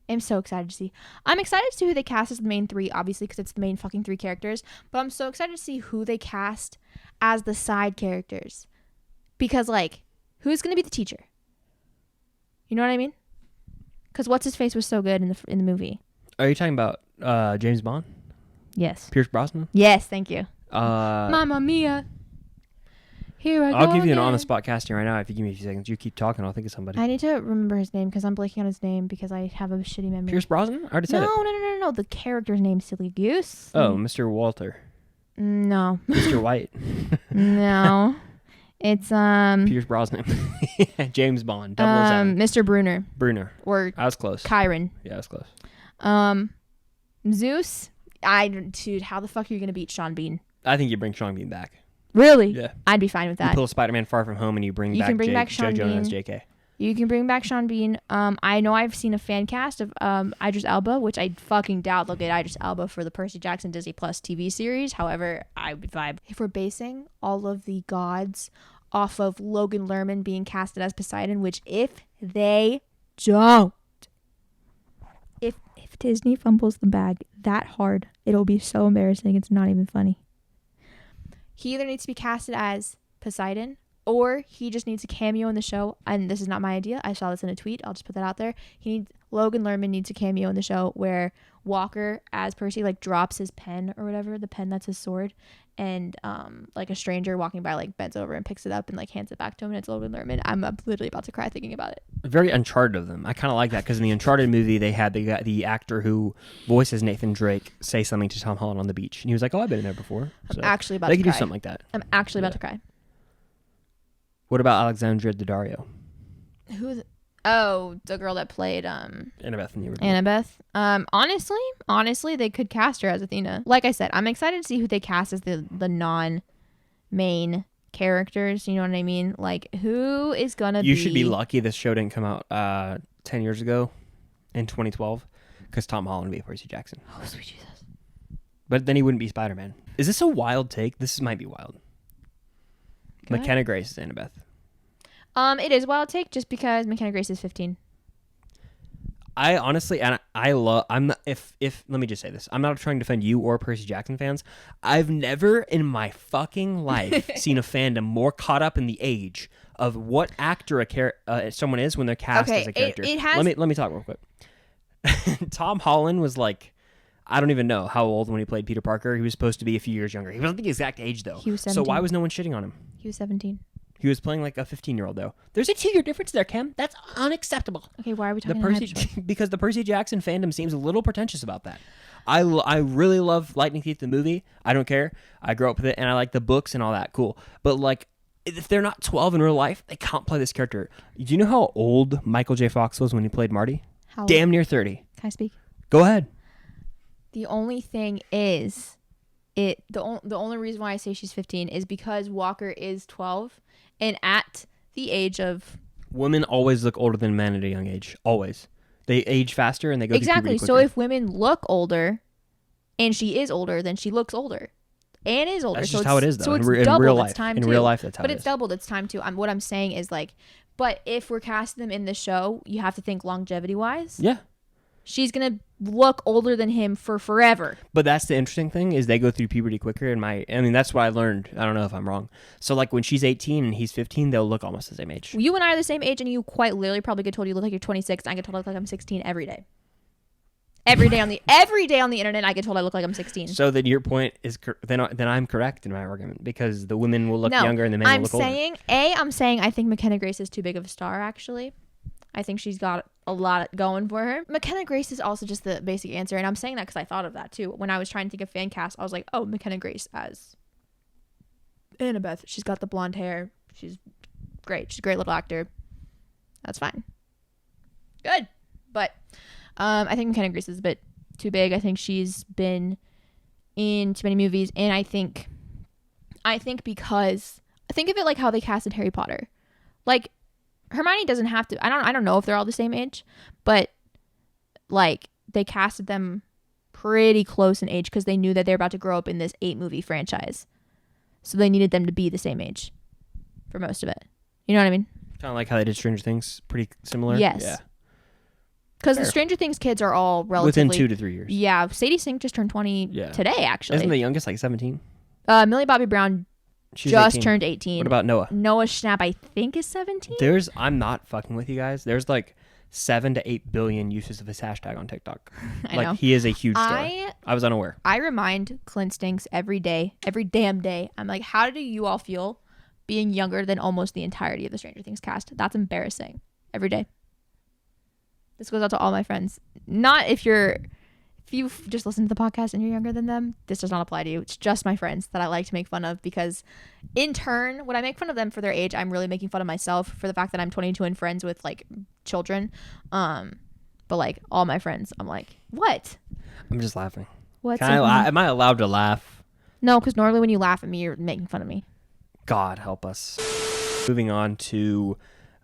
am so excited to see. I'm excited to see who they cast as the main three, obviously, because it's the main fucking three characters. But I'm so excited to see who they cast as the side characters. Because, like, who's going to be the teacher? You know what I mean? Because what's his face was so good in the movie. Are you talking about James Bond? Yes. Pierce Brosnan? Yes, thank you. Mamma Mia. Here I go. I'll give you an again. on-the-spot casting right now if you give me a few seconds. You keep talking, I'll think of somebody. I need to remember his name because I'm blanking on his name because I have a shitty memory. Pierce Brosnan? I already said it. No. The character's name, silly goose. Oh, Mr. Walter. No. Mr. White. No. It's Pierce Brosnan. James Bond. 007. Mr. Bruner. Or I was close. Chiron. Yeah, I was close. Zeus. Dude, how the fuck are you gonna beat Sean Bean? I think you bring Sean Bean back. Really? Yeah. I'd be fine with that. You pull Spider-Man Far From Home and you bring back Sean Joe Jonah Bean. as JK. You can bring back Sean Bean. I know I've seen a fan cast of Idris Elba, which I fucking doubt they'll get Idris Elba for the Percy Jackson Disney Plus TV series. However, I would vibe. If we're basing all of the gods off of Logan Lerman being casted as Poseidon, which if they don't, if Disney fumbles the bag that hard, it'll be so embarrassing. It's not even funny. He either needs to be casted as Poseidon or he just needs a cameo in the show. And this is not my idea. I saw this in a tweet. I'll just put that out there. Logan Lerman needs a cameo in the show where Walker as Percy like drops his pen or whatever, the pen that's his sword, and like a stranger walking by like bends over and picks it up and like hands it back to him, and it's Logan Lerman. I'm literally about to cry thinking about it. Very Uncharted of them. I kind of like that because in the Uncharted movie they had the actor who voices Nathan Drake say something to Tom Holland on the beach, and he was like, "Oh, I've been in there before." So I'm actually about they to could cry. do something like that. I'm actually about to cry. What about Alexandra Daddario? The girl that played Annabeth in the original. Annabeth. Honestly, they could cast her as Athena. Like I said, I'm excited to see who they cast as the non-main characters. You know what I mean? Like, who is gonna be... You should be lucky this show didn't come out 10 years ago in 2012 because Tom Holland would be Percy Jackson. Oh, sweet Jesus. But then he wouldn't be Spider-Man. Is this a wild take? This might be wild. McKenna Grace is Annabeth. It is a wild take just because McKenna Grace is 15. I honestly, and I love, I'm not, if let me just say this. I'm not trying to defend you or Percy Jackson fans. I've never in my fucking life seen a fandom more caught up in the age of what actor someone is when they're cast as a character. It has... Let me talk real quick. Tom Holland was like, I don't even know how old when he played Peter Parker. He was supposed to be a few years younger. He wasn't the exact age though. He was 17. So why was no one shitting on him? He was 17. He was playing like a 15-year-old though. There's a 2-year difference there, Kim. That's unacceptable. Okay, why are we talking because the Percy Jackson fandom seems a little pretentious about that. I really love Lightning Thief the movie. I don't care. I grew up with it and I like the books and all that. Cool. But like, if they're not 12 in real life, they can't play this character. Do you know how old Michael J. Fox was when he played Marty? How old? Damn near 30. Can I speak? Go ahead. The only thing is, the only reason why I say she's 15 is because Walker is 12, and at the age of... Women always look older than men at a young age. Always. They age faster and they go through puberty quicker. So if women look older, and she is older, then she looks older. And is older. That's just how it is, though. So it's in doubled. real life. It's time in too. real life, that's how but it it's is. doubled. It's time too. What I'm saying is like, but if we're casting them in the show, you have to think longevity-wise. Yeah. She's going to look older than him for forever. But that's the interesting thing is they go through puberty quicker. That's what I learned. I don't know if I'm wrong. So like when she's 18 and he's 15, they'll look almost the same age. You and I are the same age, and you quite literally probably get told you look like you're 26. And I get told I look like I'm 16 every day. Every day on the internet, I get told I look like I'm 16. So then your point is then I'm correct in my argument because the women will look younger and the men will look older. I'm saying I think McKenna Grace is too big of a star. Actually, I think she's got a lot going for her. McKenna Grace is also just the basic answer, and I'm saying that because I thought of that too when I was trying to think of fan cast. I was like, oh, McKenna Grace as Annabeth. She's got the blonde hair. She's great. She's a great little actor. That's fine. Good, but. I think McKenna Grace is a bit too big. I think she's been in too many movies, and I think because think of it like how they casted Harry Potter. Like Hermione doesn't have to. I don't know if they're all the same age, but like they casted them pretty close in age because they knew that they're about to grow up in this 8-movie franchise, so they needed them to be the same age for most of it. You know what I mean? Kind of like how they did Stranger Things. Pretty similar. Yes. Yeah. Because the Stranger Things kids are all relatively... Within 2 to 3 years. Yeah. Sadie Sink just turned 20 today, actually. Isn't the youngest like 17? Millie Bobby Brown She's just 18. turned 18. What about Noah? Noah Schnapp, I think, is 17? I'm not fucking with you guys. There's like 7 to 8 billion uses of his hashtag on TikTok. I know. He is a huge star. I was unaware. I remind Clint Stinks every day, every damn day. I'm like, how do you all feel being younger than almost the entirety of the Stranger Things cast? That's embarrassing. Every day. This goes out to all my friends. Not if you've just listened to the podcast and you're younger than them, this does not apply to you. It's just my friends that I like to make fun of because in turn, when I make fun of them for their age, I'm really making fun of myself for the fact that I'm 22 and friends with like children. But like all my friends, I'm like, what? I'm just laughing. What's am I allowed to laugh? No, because normally when you laugh at me, you're making fun of me. God help us. Moving on to,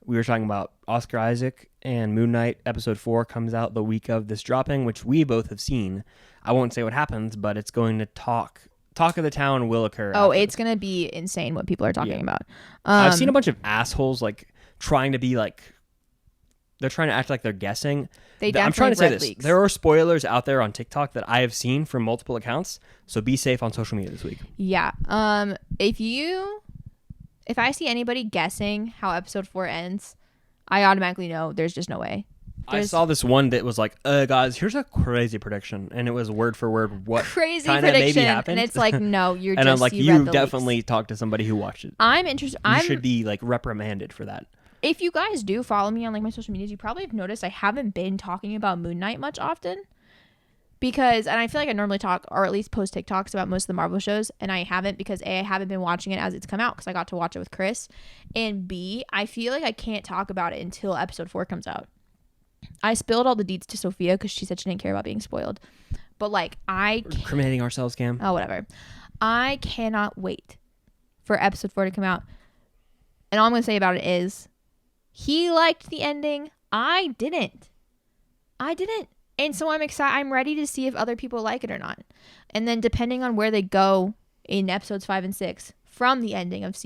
we were talking about Oscar Isaac and Moon Knight. Episode 4 comes out the week of this dropping, which we both have seen. I won't say what happens, but it's going to talk of the town will occur. It's going to be insane what people are talking about. I've seen a bunch of assholes like trying to be like, they're trying to act like they're guessing. I'm trying to say this. Leaks. There are spoilers out there on TikTok that I have seen from multiple accounts, so be safe on social media this week. Yeah. If I see anybody guessing how episode 4 ends, I automatically know there's just no way. I saw this one that was like, guys, here's a crazy prediction. And it was word for word what crazy kind of maybe prediction. happened. And it's like, no, you're and just... I'm like, you definitely talked to somebody who watched it. I'm interested. You should be like reprimanded for that. If you guys do follow me on like my social medias, you probably have noticed I haven't been talking about Moon Knight much often. Because, and I feel like I normally talk, or at least post TikToks about most of the Marvel shows, and I haven't because A, I haven't been watching it as it's come out because I got to watch it with Chris, and B, I feel like I can't talk about it until episode 4 comes out. I spilled all the deets to Sophia because she said she didn't care about being spoiled, but like We're incriminating ourselves, Cam. Oh, whatever. I cannot wait for episode 4 to come out, and all I'm going to say about it is, he liked the ending. I didn't. And so I'm excited. I'm ready to see if other people like it or not. And then depending on where they go in episodes 5 and 6 from the ending of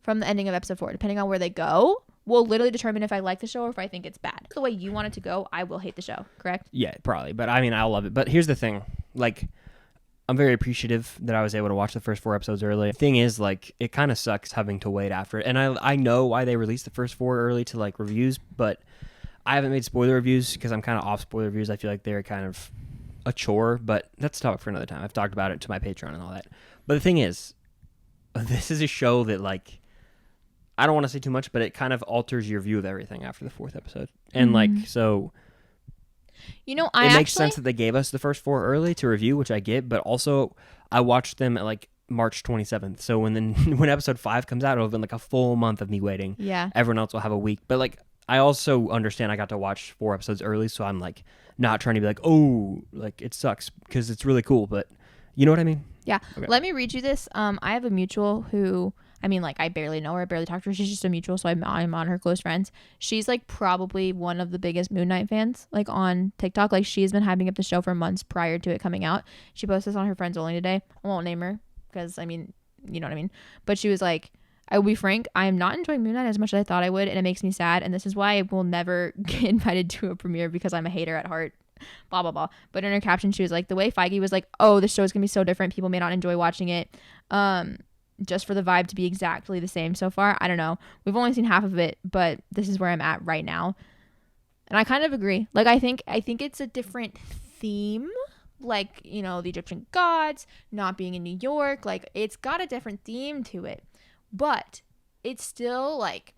from the ending of episode 4, depending on where they go, will literally determine if I like the show or if I think it's bad. The way you want it to go, I will hate the show. Correct? Yeah, probably. But I mean, I'll love it. But here's the thing. Like, I'm very appreciative that I was able to watch the first 4 episodes early. The thing is, like, it kind of sucks having to wait after it. And I know why they released the first 4 early to, like, reviews, but I haven't made spoiler reviews because I'm kind of off spoiler reviews. I feel like they're kind of a chore, but that's a topic for another time. I've talked about it to my Patreon and all that. But the thing is, this is a show that, like, I don't want to say too much, but it kind of alters your view of everything after the 4th episode. And, like, so... You know, it makes sense that they gave us the first 4 early to review, which I get, but also I watched them at like March 27th. So when episode 5 comes out, it'll have been like a full month of me waiting. Yeah. Everyone else will have a week. But like, I also understand I got to watch 4 episodes early, so I'm like not trying to be like, oh, like it sucks, because it's really cool. But you know what I mean? Yeah. Okay. Let me read you this. I have a mutual who, I mean, like, I barely know her. I barely talk to her. She's just a mutual, so I'm on her close friends. She's, like, probably one of the biggest Moon Knight fans, like, on TikTok. Like, she's been hyping up the show for months prior to it coming out. She posted this on her Friends Only today. I won't name her because, I mean, you know what I mean. But she was like, I will be frank, I am not enjoying Moon Knight as much as I thought I would, and it makes me sad. And this is why I will never get invited to a premiere, because I'm a hater at heart. Blah, blah, blah. But in her caption, she was like, the way Feige was like, oh, this show is going to be so different. People may not enjoy watching it. Just for the vibe to be exactly the same so far. I don't know. We've only seen half of it, but this is where I'm at right now. And I kind of agree. Like, I think it's a different theme. Like, you know, the Egyptian gods, not being in New York. Like, it's got a different theme to it. But it's still, like,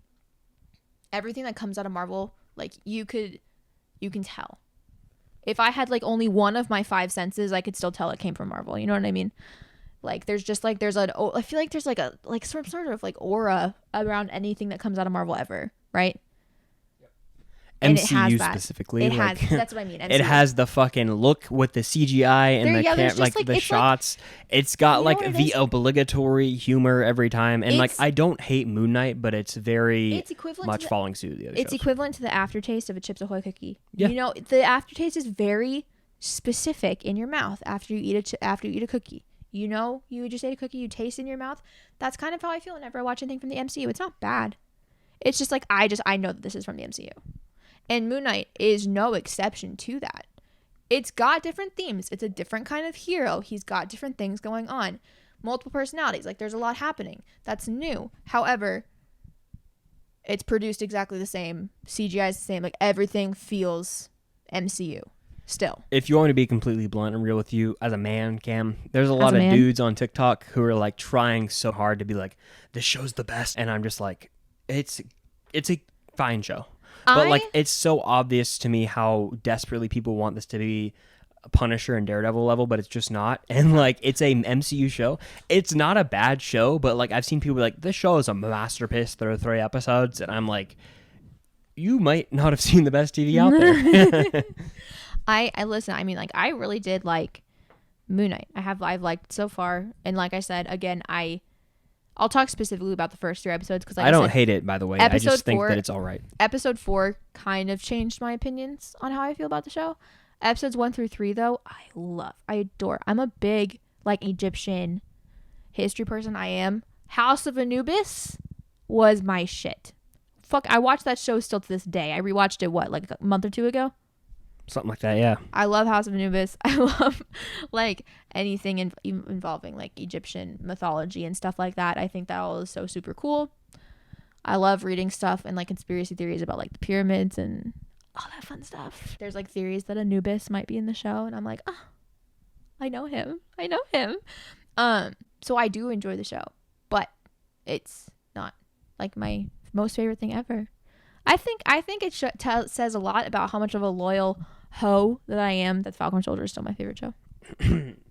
everything that comes out of Marvel, like, you can tell. If I had, like, only one of my 5 senses, I could still tell it came from Marvel. You know what I mean? Like, there's just, like, I feel like there's, like, a, like, some sort of, like, aura around anything that comes out of Marvel ever, right? And MCU specifically. It has, that's what I mean. MCU. It has the fucking look with the CGI and the shots. It's got, like, the obligatory humor every time. And, like, I don't hate Moon Knight, but it's very much following suit of the other shows. It's equivalent to the aftertaste of a Chips Ahoy cookie. Yeah. You know, the aftertaste is very specific in your mouth after you eat a cookie. You know, you just ate a cookie, you taste it in your mouth. That's kind of how I feel whenever I watch anything from the MCU. It's not bad. It's just like, I know that this is from the MCU. And Moon Knight is no exception to that. It's got different themes. It's a different kind of hero. He's got different things going on. Multiple personalities. Like, there's a lot happening. That's new. However, it's produced exactly the same. CGI is the same. Like, everything feels MCU. Still, if you want me to be completely blunt and real with you, as a man, Cam, there's a lot of dudes on TikTok who are like trying so hard to be like, this show's the best, and I'm just like, it's a fine show, but like, it's so obvious to me how desperately people want this to be a Punisher and Daredevil level, but it's just not. And like, it's a MCU show. It's not a bad show, but like, I've seen people be like, this show is a masterpiece. There are 3 episodes, and I'm like, you might not have seen the best TV out there. I listen, I mean, like, I really did like Moon Knight. I've liked so far. And like I said, again, I'll talk specifically about the first 3 episodes, because like I don't hate it, by the way. I just think that it's all right. Episode 4 kind of changed my opinions on how I feel about the show. Episodes 1 through 3, though, I adore. I'm a big, like, Egyptian history person. I am. House of Anubis was my shit. Fuck, I watch that show still to this day. I rewatched it, like a month or 2 ago? Something like that, yeah. I love House of Anubis. I love, like, anything involving, like, Egyptian mythology and stuff like that. I think that all is so super cool. I love reading stuff and, like, conspiracy theories about, like, the pyramids and all that fun stuff. There's, like, theories that Anubis might be in the show, and I'm like, oh, I know him. So I do enjoy the show, but it's not, like, my most favorite thing ever. I think it says a lot about how much of a loyal hoe that I am, that Falcon Soldier is still my favorite show.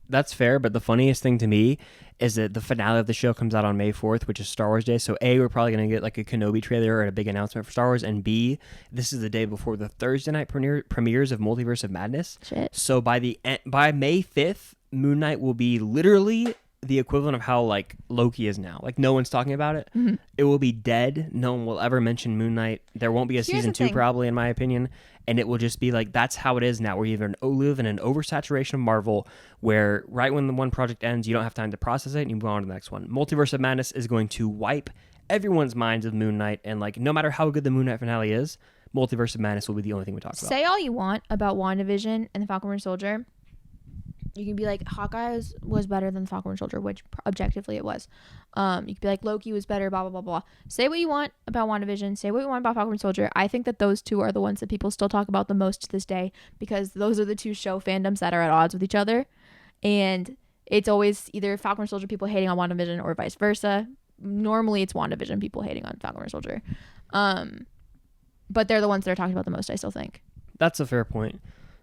That's fair, but the funniest thing to me is that the finale of the show comes out on May 4th, which is Star Wars Day. So A, we're probably going to get like a Kenobi trailer or a big announcement for Star Wars, and B, this is the day before the Thursday night premieres of Multiverse of Madness. Shit. So by May 5th, Moon Knight will be literally the equivalent of how like Loki is now. Like, no one's talking about it. Mm-hmm. It will be dead. No one will ever mention Moon Knight. There won't be a season 2 probably, in my opinion. And it will just be like, that's how it is now. We either live in an oversaturation of Marvel where right when the one project ends, you don't have time to process it and you move on to the next one. Multiverse of Madness is going to wipe everyone's minds of Moon Knight. And like, no matter how good the Moon Knight finale is, Multiverse of Madness will be the only thing we talk about. Say all you want about WandaVision and the Falcon Winter Soldier. You can be like, Hawkeye was better than Falcon Winter Soldier, which objectively it was. You could be like, Loki was better, blah, blah, blah, blah. Say what you want about WandaVision. Say what you want about Falcon Winter Soldier. I think that those two are the ones that people still talk about the most to this day, because those are the two show fandoms that are at odds with each other. And it's always either Falcon Winter Soldier people hating on WandaVision or vice versa. Normally it's WandaVision people hating on Falcon Winter Soldier. But they're the ones that are talked about the most, I still think. That's a fair point.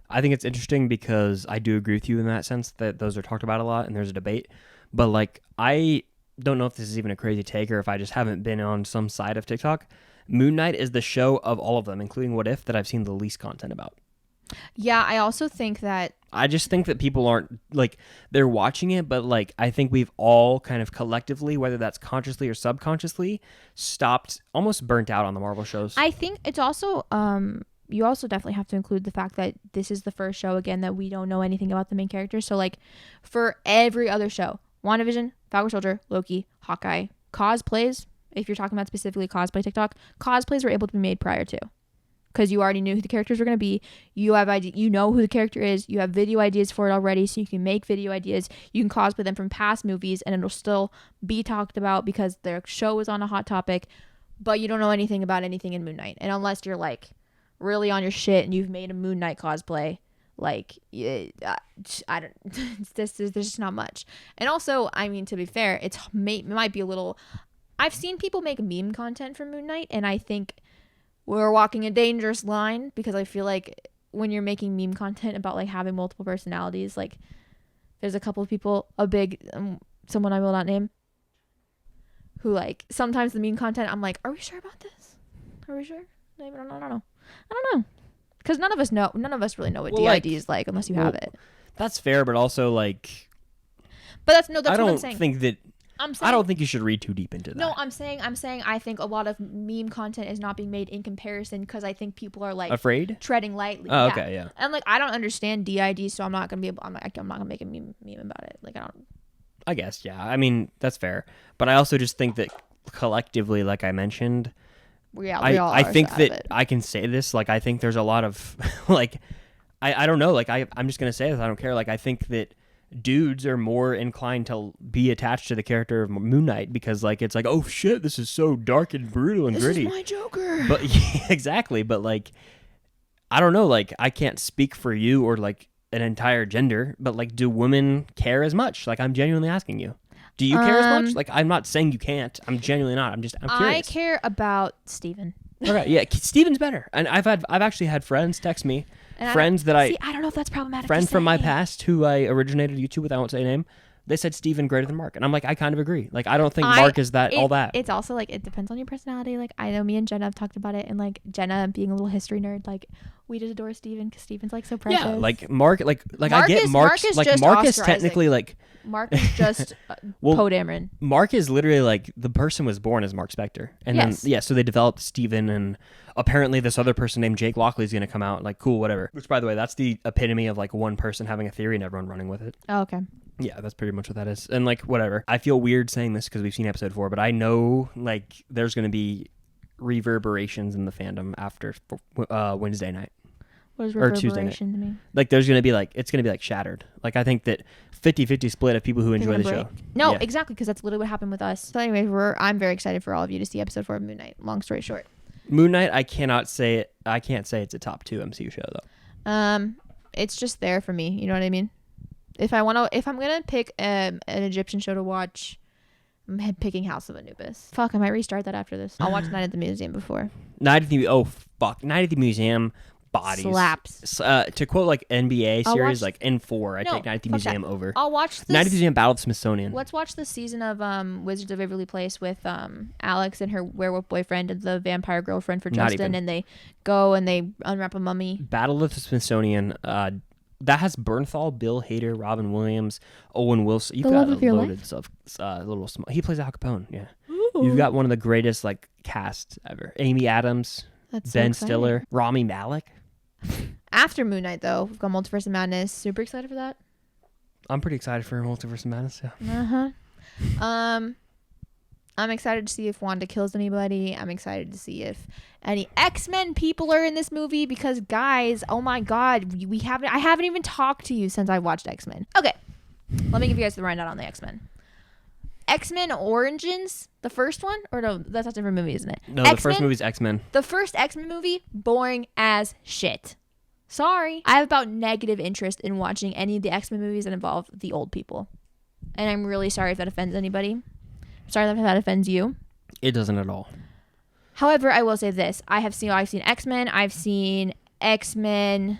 I think it's interesting because I do agree with you in that sense that those are talked about a lot and there's a debate. But like, I don't know if this is even a crazy take or if I just haven't been on some side of TikTok. Moon Knight is the show of all of them, including What If, that I've seen the least content about. Yeah, I also think that... I just think that people aren't, like, they're watching it, but like, I think we've all kind of collectively, whether that's consciously or subconsciously, stopped, almost burnt out on the Marvel shows. I think it's also... you also definitely have to include the fact that this is the first show, again, that we don't know anything about the main characters. So, like, for every other show, WandaVision, Falcon Soldier, Loki, Hawkeye, cosplays, if you're talking about specifically cosplay TikTok, cosplays were able to be made prior to. Because you already knew who the characters were going to be. You have you know who the character is. You have video ideas for it already, so you can make video ideas. You can cosplay them from past movies, and it'll still be talked about because their show is on a hot topic, but you don't know anything about anything in Moon Knight. And unless you're, like, really on your shit and you've made a Moon Knight cosplay, like, I don't there's just not much. And also, I mean, to be fair, it might be a little... I've seen people make meme content for Moon Knight, and I think we're walking a dangerous line, because I feel like when you're making meme content about, like, having multiple personalities, like, there's a couple of people, a big someone I will not name, who, like, sometimes the meme content, I'm like, are we sure about this? Are we sure? I don't know. Because none of us really know what DID is like unless you have it. That's fair, but also, like... But that's what I'm saying. I don't think you should read too deep into that. No, I'm saying I think a lot of meme content is not being made in comparison because I think people are, like... Afraid? Treading lightly. Oh, okay, yeah. And, like, I don't understand DID, so I'm not going to make a meme about it. Like, I guess, yeah. I mean, that's fair. But I also just think that collectively, like I mentioned... I think that I can say this, like, I think there's a lot of, like, I don't know, like, I'm just going to say this, I don't care, like, I think that dudes are more inclined to be attached to the character of Moon Knight because, like, it's like, oh shit, this is so dark and brutal and gritty. This is my Joker. But, yeah, exactly, but, like, I don't know, like, I can't speak for you or, like, an entire gender, but, like, do women care as much? Like, I'm genuinely asking you. Do you care as much? Like, I'm not saying you can't. I'm genuinely not. I'm curious. I care about Steven. Okay, yeah, Steven's better. And I've actually had friends text me. And friends that I don't know if that's problematic. Friends from my past who I originated YouTube with, I won't say a name. They said Steven greater than Mark. And I'm like, I kind of agree. Like, I don't think Mark is all that. It's also, like, it depends on your personality. Like, I know me and Jenna have talked about it. And, like, Jenna being a little history nerd, like, we just adore Steven because Steven's, like, so precious. Yeah, like, Mark, like I get Mark is technically, like... Mark is just Poe Dameron. Mark is literally, like, the person was born as Mark Spector. And then, so they developed Steven, and apparently this other person named Jake Lockley is going to come out. Like, cool, whatever. Which, by the way, that's the epitome of, like, one person having a theory and everyone running with it. Oh, okay. Yeah, that's pretty much what that is. And, like, whatever. I feel weird saying this because we've seen episode 4, but I know, like, there's going to be reverberations in the fandom after Wednesday night. What does reverberation mean? Like, there's going to be, like, it's going to be, like, shattered. Like, I think that 50-50 split of people who enjoy the show. No, yeah. Exactly, because that's literally what happened with us. So anyway, I'm very excited for all of you to see episode 4 of Moon Knight. Long story short. Moon Knight, I can't say it's a top 2 MCU show, though. It's just there for me. You know what I mean? If I'm going to pick an Egyptian show to watch, I'm picking House of Anubis. Fuck, I might restart that after this. I'll watch Night at the Museum before. Night at the Museum. Bodies. Slaps. To quote, like, NBA series, like, N4, I take Night at the Museum over. I'll watch this. Night at the Museum Battle of the Smithsonian. Let's watch the season of Wizards of Waverly Place with Alex and her werewolf boyfriend and the vampire girlfriend for Justin, and they go and they unwrap a mummy. Battle of the Smithsonian, that has Bernthal, Bill Hader, Robin Williams, Owen Wilson. You've got loaded stuff. Little small. He plays Al Capone, yeah. Ooh. You've got one of the greatest, like, casts ever. Amy Adams, Ben Stiller, Rami Malek. After Moon Knight, though, we've got Multiverse of Madness. Super excited for that. I'm pretty excited for Multiverse of Madness, yeah. I'm excited to see if Wanda kills anybody. I'm excited to see if any X-Men people are in this movie because, guys, oh my God, I haven't even talked to you since I watched X-Men. Okay, let me give you guys the rundown on the X-Men. X-Men Origins, the first one? Or no, that's a different movie, isn't it? No, X-Men, the first movie is X-Men. The first X-Men movie, boring as shit. Sorry. I have about negative interest in watching any of the X-Men movies that involve the old people. And I'm really sorry if that offends anybody. Sorry if that offends you. It doesn't at all. However, I will say this. I've seen X-Men. I've seen X-Men.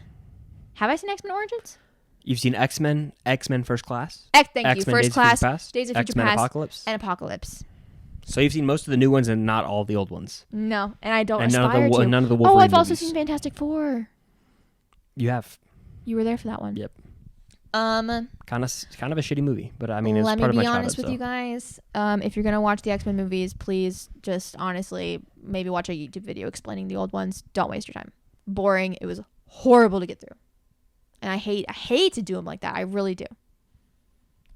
Have I seen X-Men Origins? You've seen X-Men, X-Men First Class. Thank you. X-Men First Class, Days of Future X-Men Past, Apocalypse. and Apocalypse. So you've seen most of the new ones and not all the old ones. No, and I don't and aspire to. None of the Wolverine I've also movies. seen Fantastic Four. You have. You were there for that one. Yep. Kind of a shitty movie, but I mean, it's part of my childhood. Let me be honest with you guys. If you're gonna watch the X-Men movies, please just honestly maybe watch a YouTube video explaining the old ones. Don't waste your time. Boring. It was horrible to get through, and I hate to do them like that. I really do.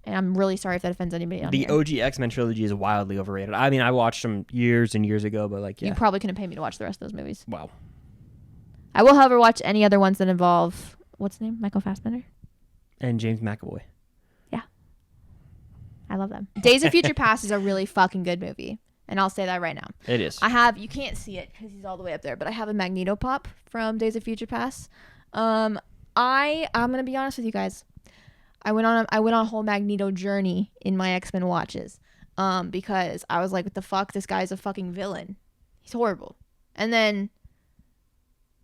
And I'm really sorry if that offends anybody on The here. OG X-Men trilogy is wildly overrated. I mean, I watched them years and years ago, but like, yeah. You probably couldn't pay me to watch the rest of those movies. Wow. I will, however, watch any other ones that involve what's his name, Michael Fassbender. And James McAvoy. Yeah. I love them. Days of Future Past is a really fucking good movie. And I'll say that right now. It is. You can't see it because he's all the way up there, but I have a Magneto pop from Days of Future Past. I'm going to be honest with you guys. I went on a whole Magneto journey in my X-Men watches. Because I was like, what the fuck? This guy's a fucking villain. He's horrible. And then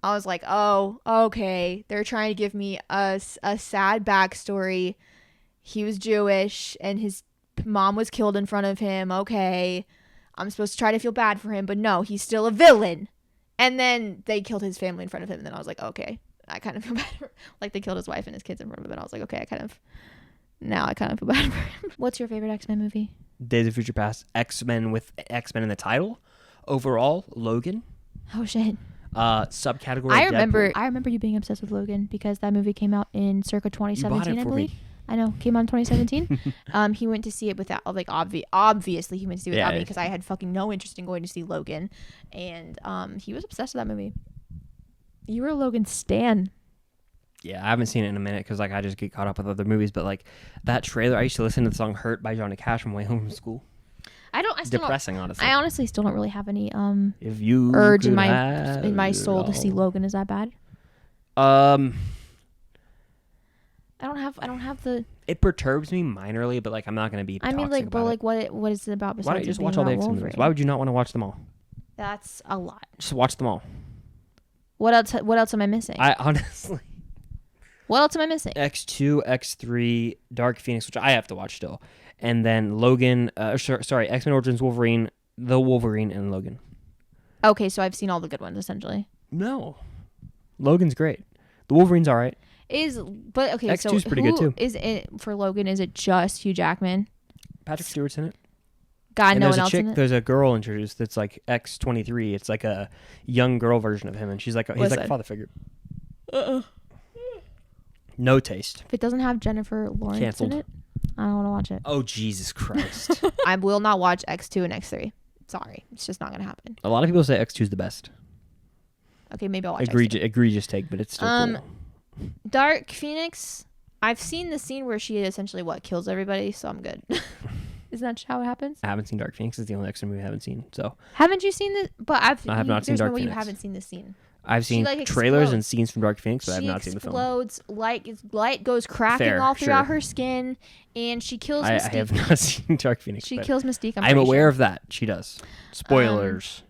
I was like, oh, okay. They're trying to give me a sad backstory. He was Jewish and his mom was killed in front of him. Okay. I'm supposed to try to feel bad for him, but no, he's still a villain. And then they killed his family in front of him. And then I was like, okay, I kind of feel bad. Like they killed his wife and his kids in front of him. And I was like, okay, I kind of feel bad for him. What's your favorite X-Men movie? Days of Future Past. X-Men with X-Men in the title. Overall, Logan. Oh, shit. Subcategory I remember you being obsessed with Logan because that movie came out in circa 2017, I believe. I know, came out in 2017. He went to see it without, like, obviously he went to see it without me because I had fucking no interest in going to see Logan. And he was obsessed with that movie. You were a Logan stan. Yeah, I haven't seen it in a minute because, like, I just get caught up with other movies. But, like, that trailer, I used to listen to the song Hurt by Johnny Cash on my way home from school. Depressing, honestly. I honestly still don't really have any if you urge in my soul to see Logan. Is that bad? I don't have the. It perturbs me minorly, but like I'm not gonna be. I mean, like, but like, what is it about? Besides why don't you just watch all the X-Men movies? Why would you not want to watch them all? That's a lot. Just watch them all. What else am I missing? I honestly. What else am I missing? X2, X3, Dark Phoenix, which I have to watch still, and then Logan. X-Men Origins Wolverine, The Wolverine, and Logan. Okay, so I've seen all the good ones essentially. No, Logan's great. The Wolverine's all right. X2's pretty good too. Is it for Logan? Is it just Hugh Jackman? Patrick Stewart's in it. God, no one else in it. There's a girl introduced that's like X23. It's like a young girl version of him, and she's like he's like a father figure. No taste. If it doesn't have Jennifer Lawrence Canceled. in it, I don't want to watch it. Oh, Jesus Christ. I will not watch X2 and X3. Sorry, it's just not gonna happen. A lot of people say X2's the best. Okay, maybe I'll watch Egregious take, but it's still cool. Dark Phoenix. I've seen the scene where she essentially kills everybody, so I'm good. Isn't that how it happens? I haven't seen Dark Phoenix. It's the only X-Men movie I haven't seen. So haven't you seen this? But I have not seen Dark Phoenix. You haven't seen the scene. I've seen trailers and scenes from Dark Phoenix, but I have not seen the film. She explodes, light goes cracking all throughout her skin, and she kills Mystique. I have not seen Dark Phoenix. She kills Mystique. I'm aware of that. She does. Spoilers.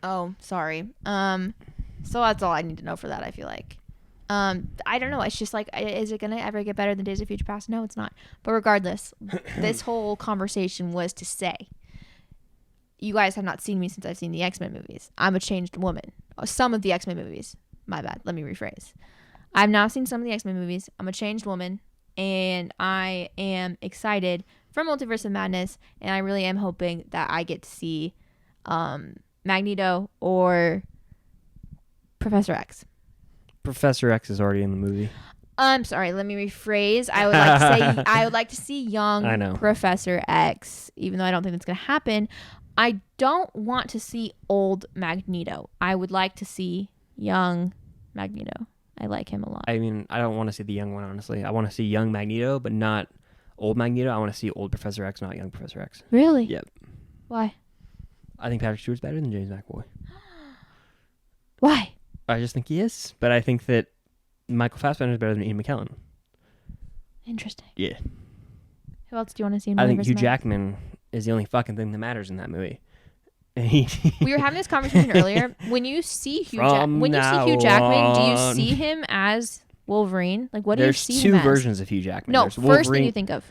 Oh, sorry. So that's all I need to know for that, I feel like. I don't know. It's just like, is it going to ever get better than Days of Future Past? No, it's not. But regardless, this whole conversation was to say, you guys have not seen me since I've seen the X-Men movies. I'm a changed woman. Some of the X-Men movies. My bad. Let me rephrase. I've now seen some of the X-Men movies. I'm a changed woman. And I am excited for Multiverse of Madness. And I really am hoping that I get to see Magneto or Professor X. Professor X is already in the movie. I'm sorry. Let me rephrase. I would like to see young Professor X, even though I don't think that's going to happen. I don't want to see old Magneto. I would like to see young Magneto. I like him a lot. I mean, I don't want to see the young one, honestly. I want to see young Magneto, but not old Magneto. I want to see old Professor X, not young Professor X. Really? Yep. Why? I think Patrick Stewart's better than James McAvoy. Why? I just think he is, but I think that Michael Fassbender is better than Ian McKellen. Interesting. Yeah. Who else do you want to see in I think Multiverse Hugh of Madness? Jackman is the only fucking thing that matters in that movie. We were having this conversation earlier. When you see Hugh From Jackman, do you on. see him as Wolverine? Like, what do you There's see two him as? versions of Hugh Jackman. No, There's first Wolverine. thing you think of.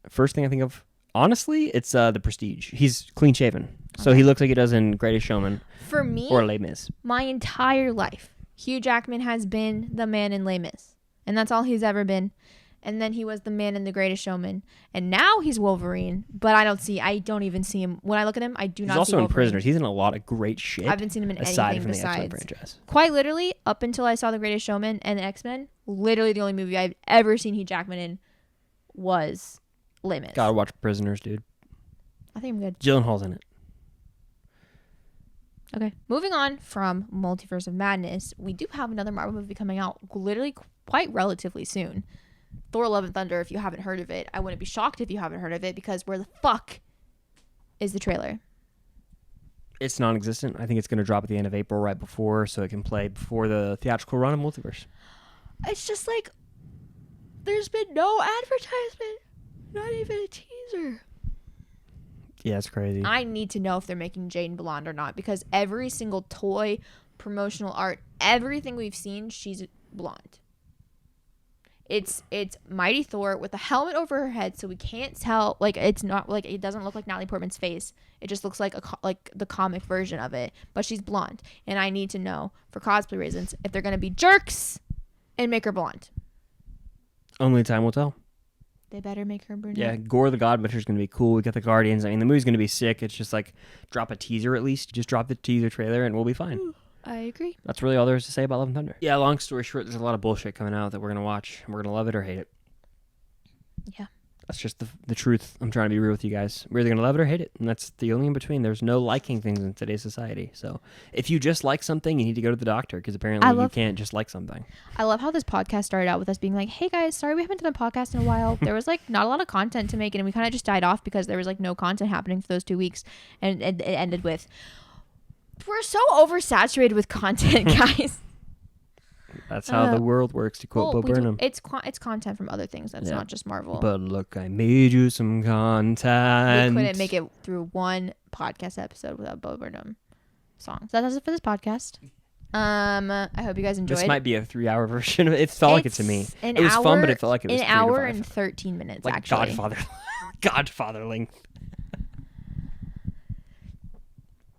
First thing I think of, honestly, it's the Prestige. He's clean shaven, so Okay. he looks like he does in Greatest Showman For me, or Les Mis. my entire life, Hugh Jackman has been the man in Les Mis, and that's all he's ever been. And then he was the man in The Greatest Showman, and now he's Wolverine. But I don't even see him. When I look at him, I do He's not see also in Wolverine. Prisoners. He's in a lot of great shit. I haven't seen him in aside anything from the X-Men besides. franchise. Quite literally, up until I saw The Greatest Showman and X-Men, literally the only movie I've ever seen Hugh Jackman in was Les Mis. Gotta watch Prisoners, dude. I think I'm good. Gyllenhaal's in it. Okay. Moving on from Multiverse of Madness, we do have another Marvel movie coming out literally quite relatively soon. Thor Love and Thunder, if you haven't heard of it. I wouldn't be shocked if you haven't heard of it, because where the fuck is the trailer? It's non-existent. I think it's gonna drop at the end of April, right before, so it can play before the theatrical run of Multiverse. It's just like, there's been no advertisement. Not even a teaser. Yeah, it's crazy. I need to know if they're making Jane blonde or not, because every single toy, promotional art, everything we've seen, she's blonde. It's Mighty Thor with a helmet over her head, so we can't tell. Like, it's not like, it doesn't look like Natalie Portman's face. It just looks like like the comic version of it, but she's blonde. And I need to know, for cosplay reasons, if they're gonna be jerks and make her blonde. Only time will tell. They better make her brunette. Yeah, Gore the God Butcher is going to be cool. We got the Guardians. I mean, the movie's going to be sick. It's just like, drop a teaser at least. Just drop the teaser trailer and we'll be fine. I agree. That's really all there is to say about Love and Thunder. Yeah, long story short, there's a lot of bullshit coming out that we're going to watch. And we're going to love it or hate it. Yeah. That's just the truth. I'm trying to be real with you guys. We're either going to love it or hate it. And that's the only in between. There's no liking things in today's society. So if you just like something, you need to go to the doctor, because apparently you can't just like something. I love how this podcast started out with us being like, hey guys, sorry we haven't done a podcast in a while. There was like not a lot of content to make, and we kind of just died off because there was like no content happening for those 2 weeks. And it ended with, we're so oversaturated with content, guys. That's how the world works, to quote Bo Burnham. It's content from other things. That's not just Marvel. But look, I made you some content. We couldn't make it through one podcast episode without Bo Burnham songs. That does it for this podcast. I hope you guys enjoyed. This might be a 3-hour version of it. It felt like it to me. It was fun, but it felt like it was an 3 to 5. hour and 13 minutes, like actually. Godfather length.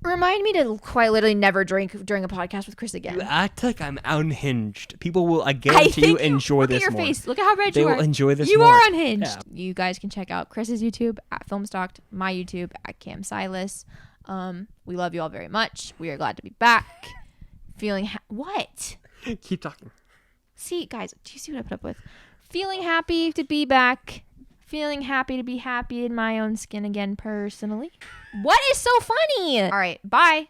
Remind me to quite literally never drink during a podcast with Chris again. You act like I'm unhinged. People will, I guarantee you, enjoy this more. Look at your face. Look at how red They you are. will enjoy this You more. are unhinged. Yeah. You guys can check out Chris's YouTube at Filmstocked, my YouTube at Cam Silas. We love you all very much. We are glad to be back. Feeling what? Keep talking. See, guys, do you see what I put up with? Feeling happy to be back. Feeling happy to be happy in my own skin again, personally. What is so funny? All right, bye.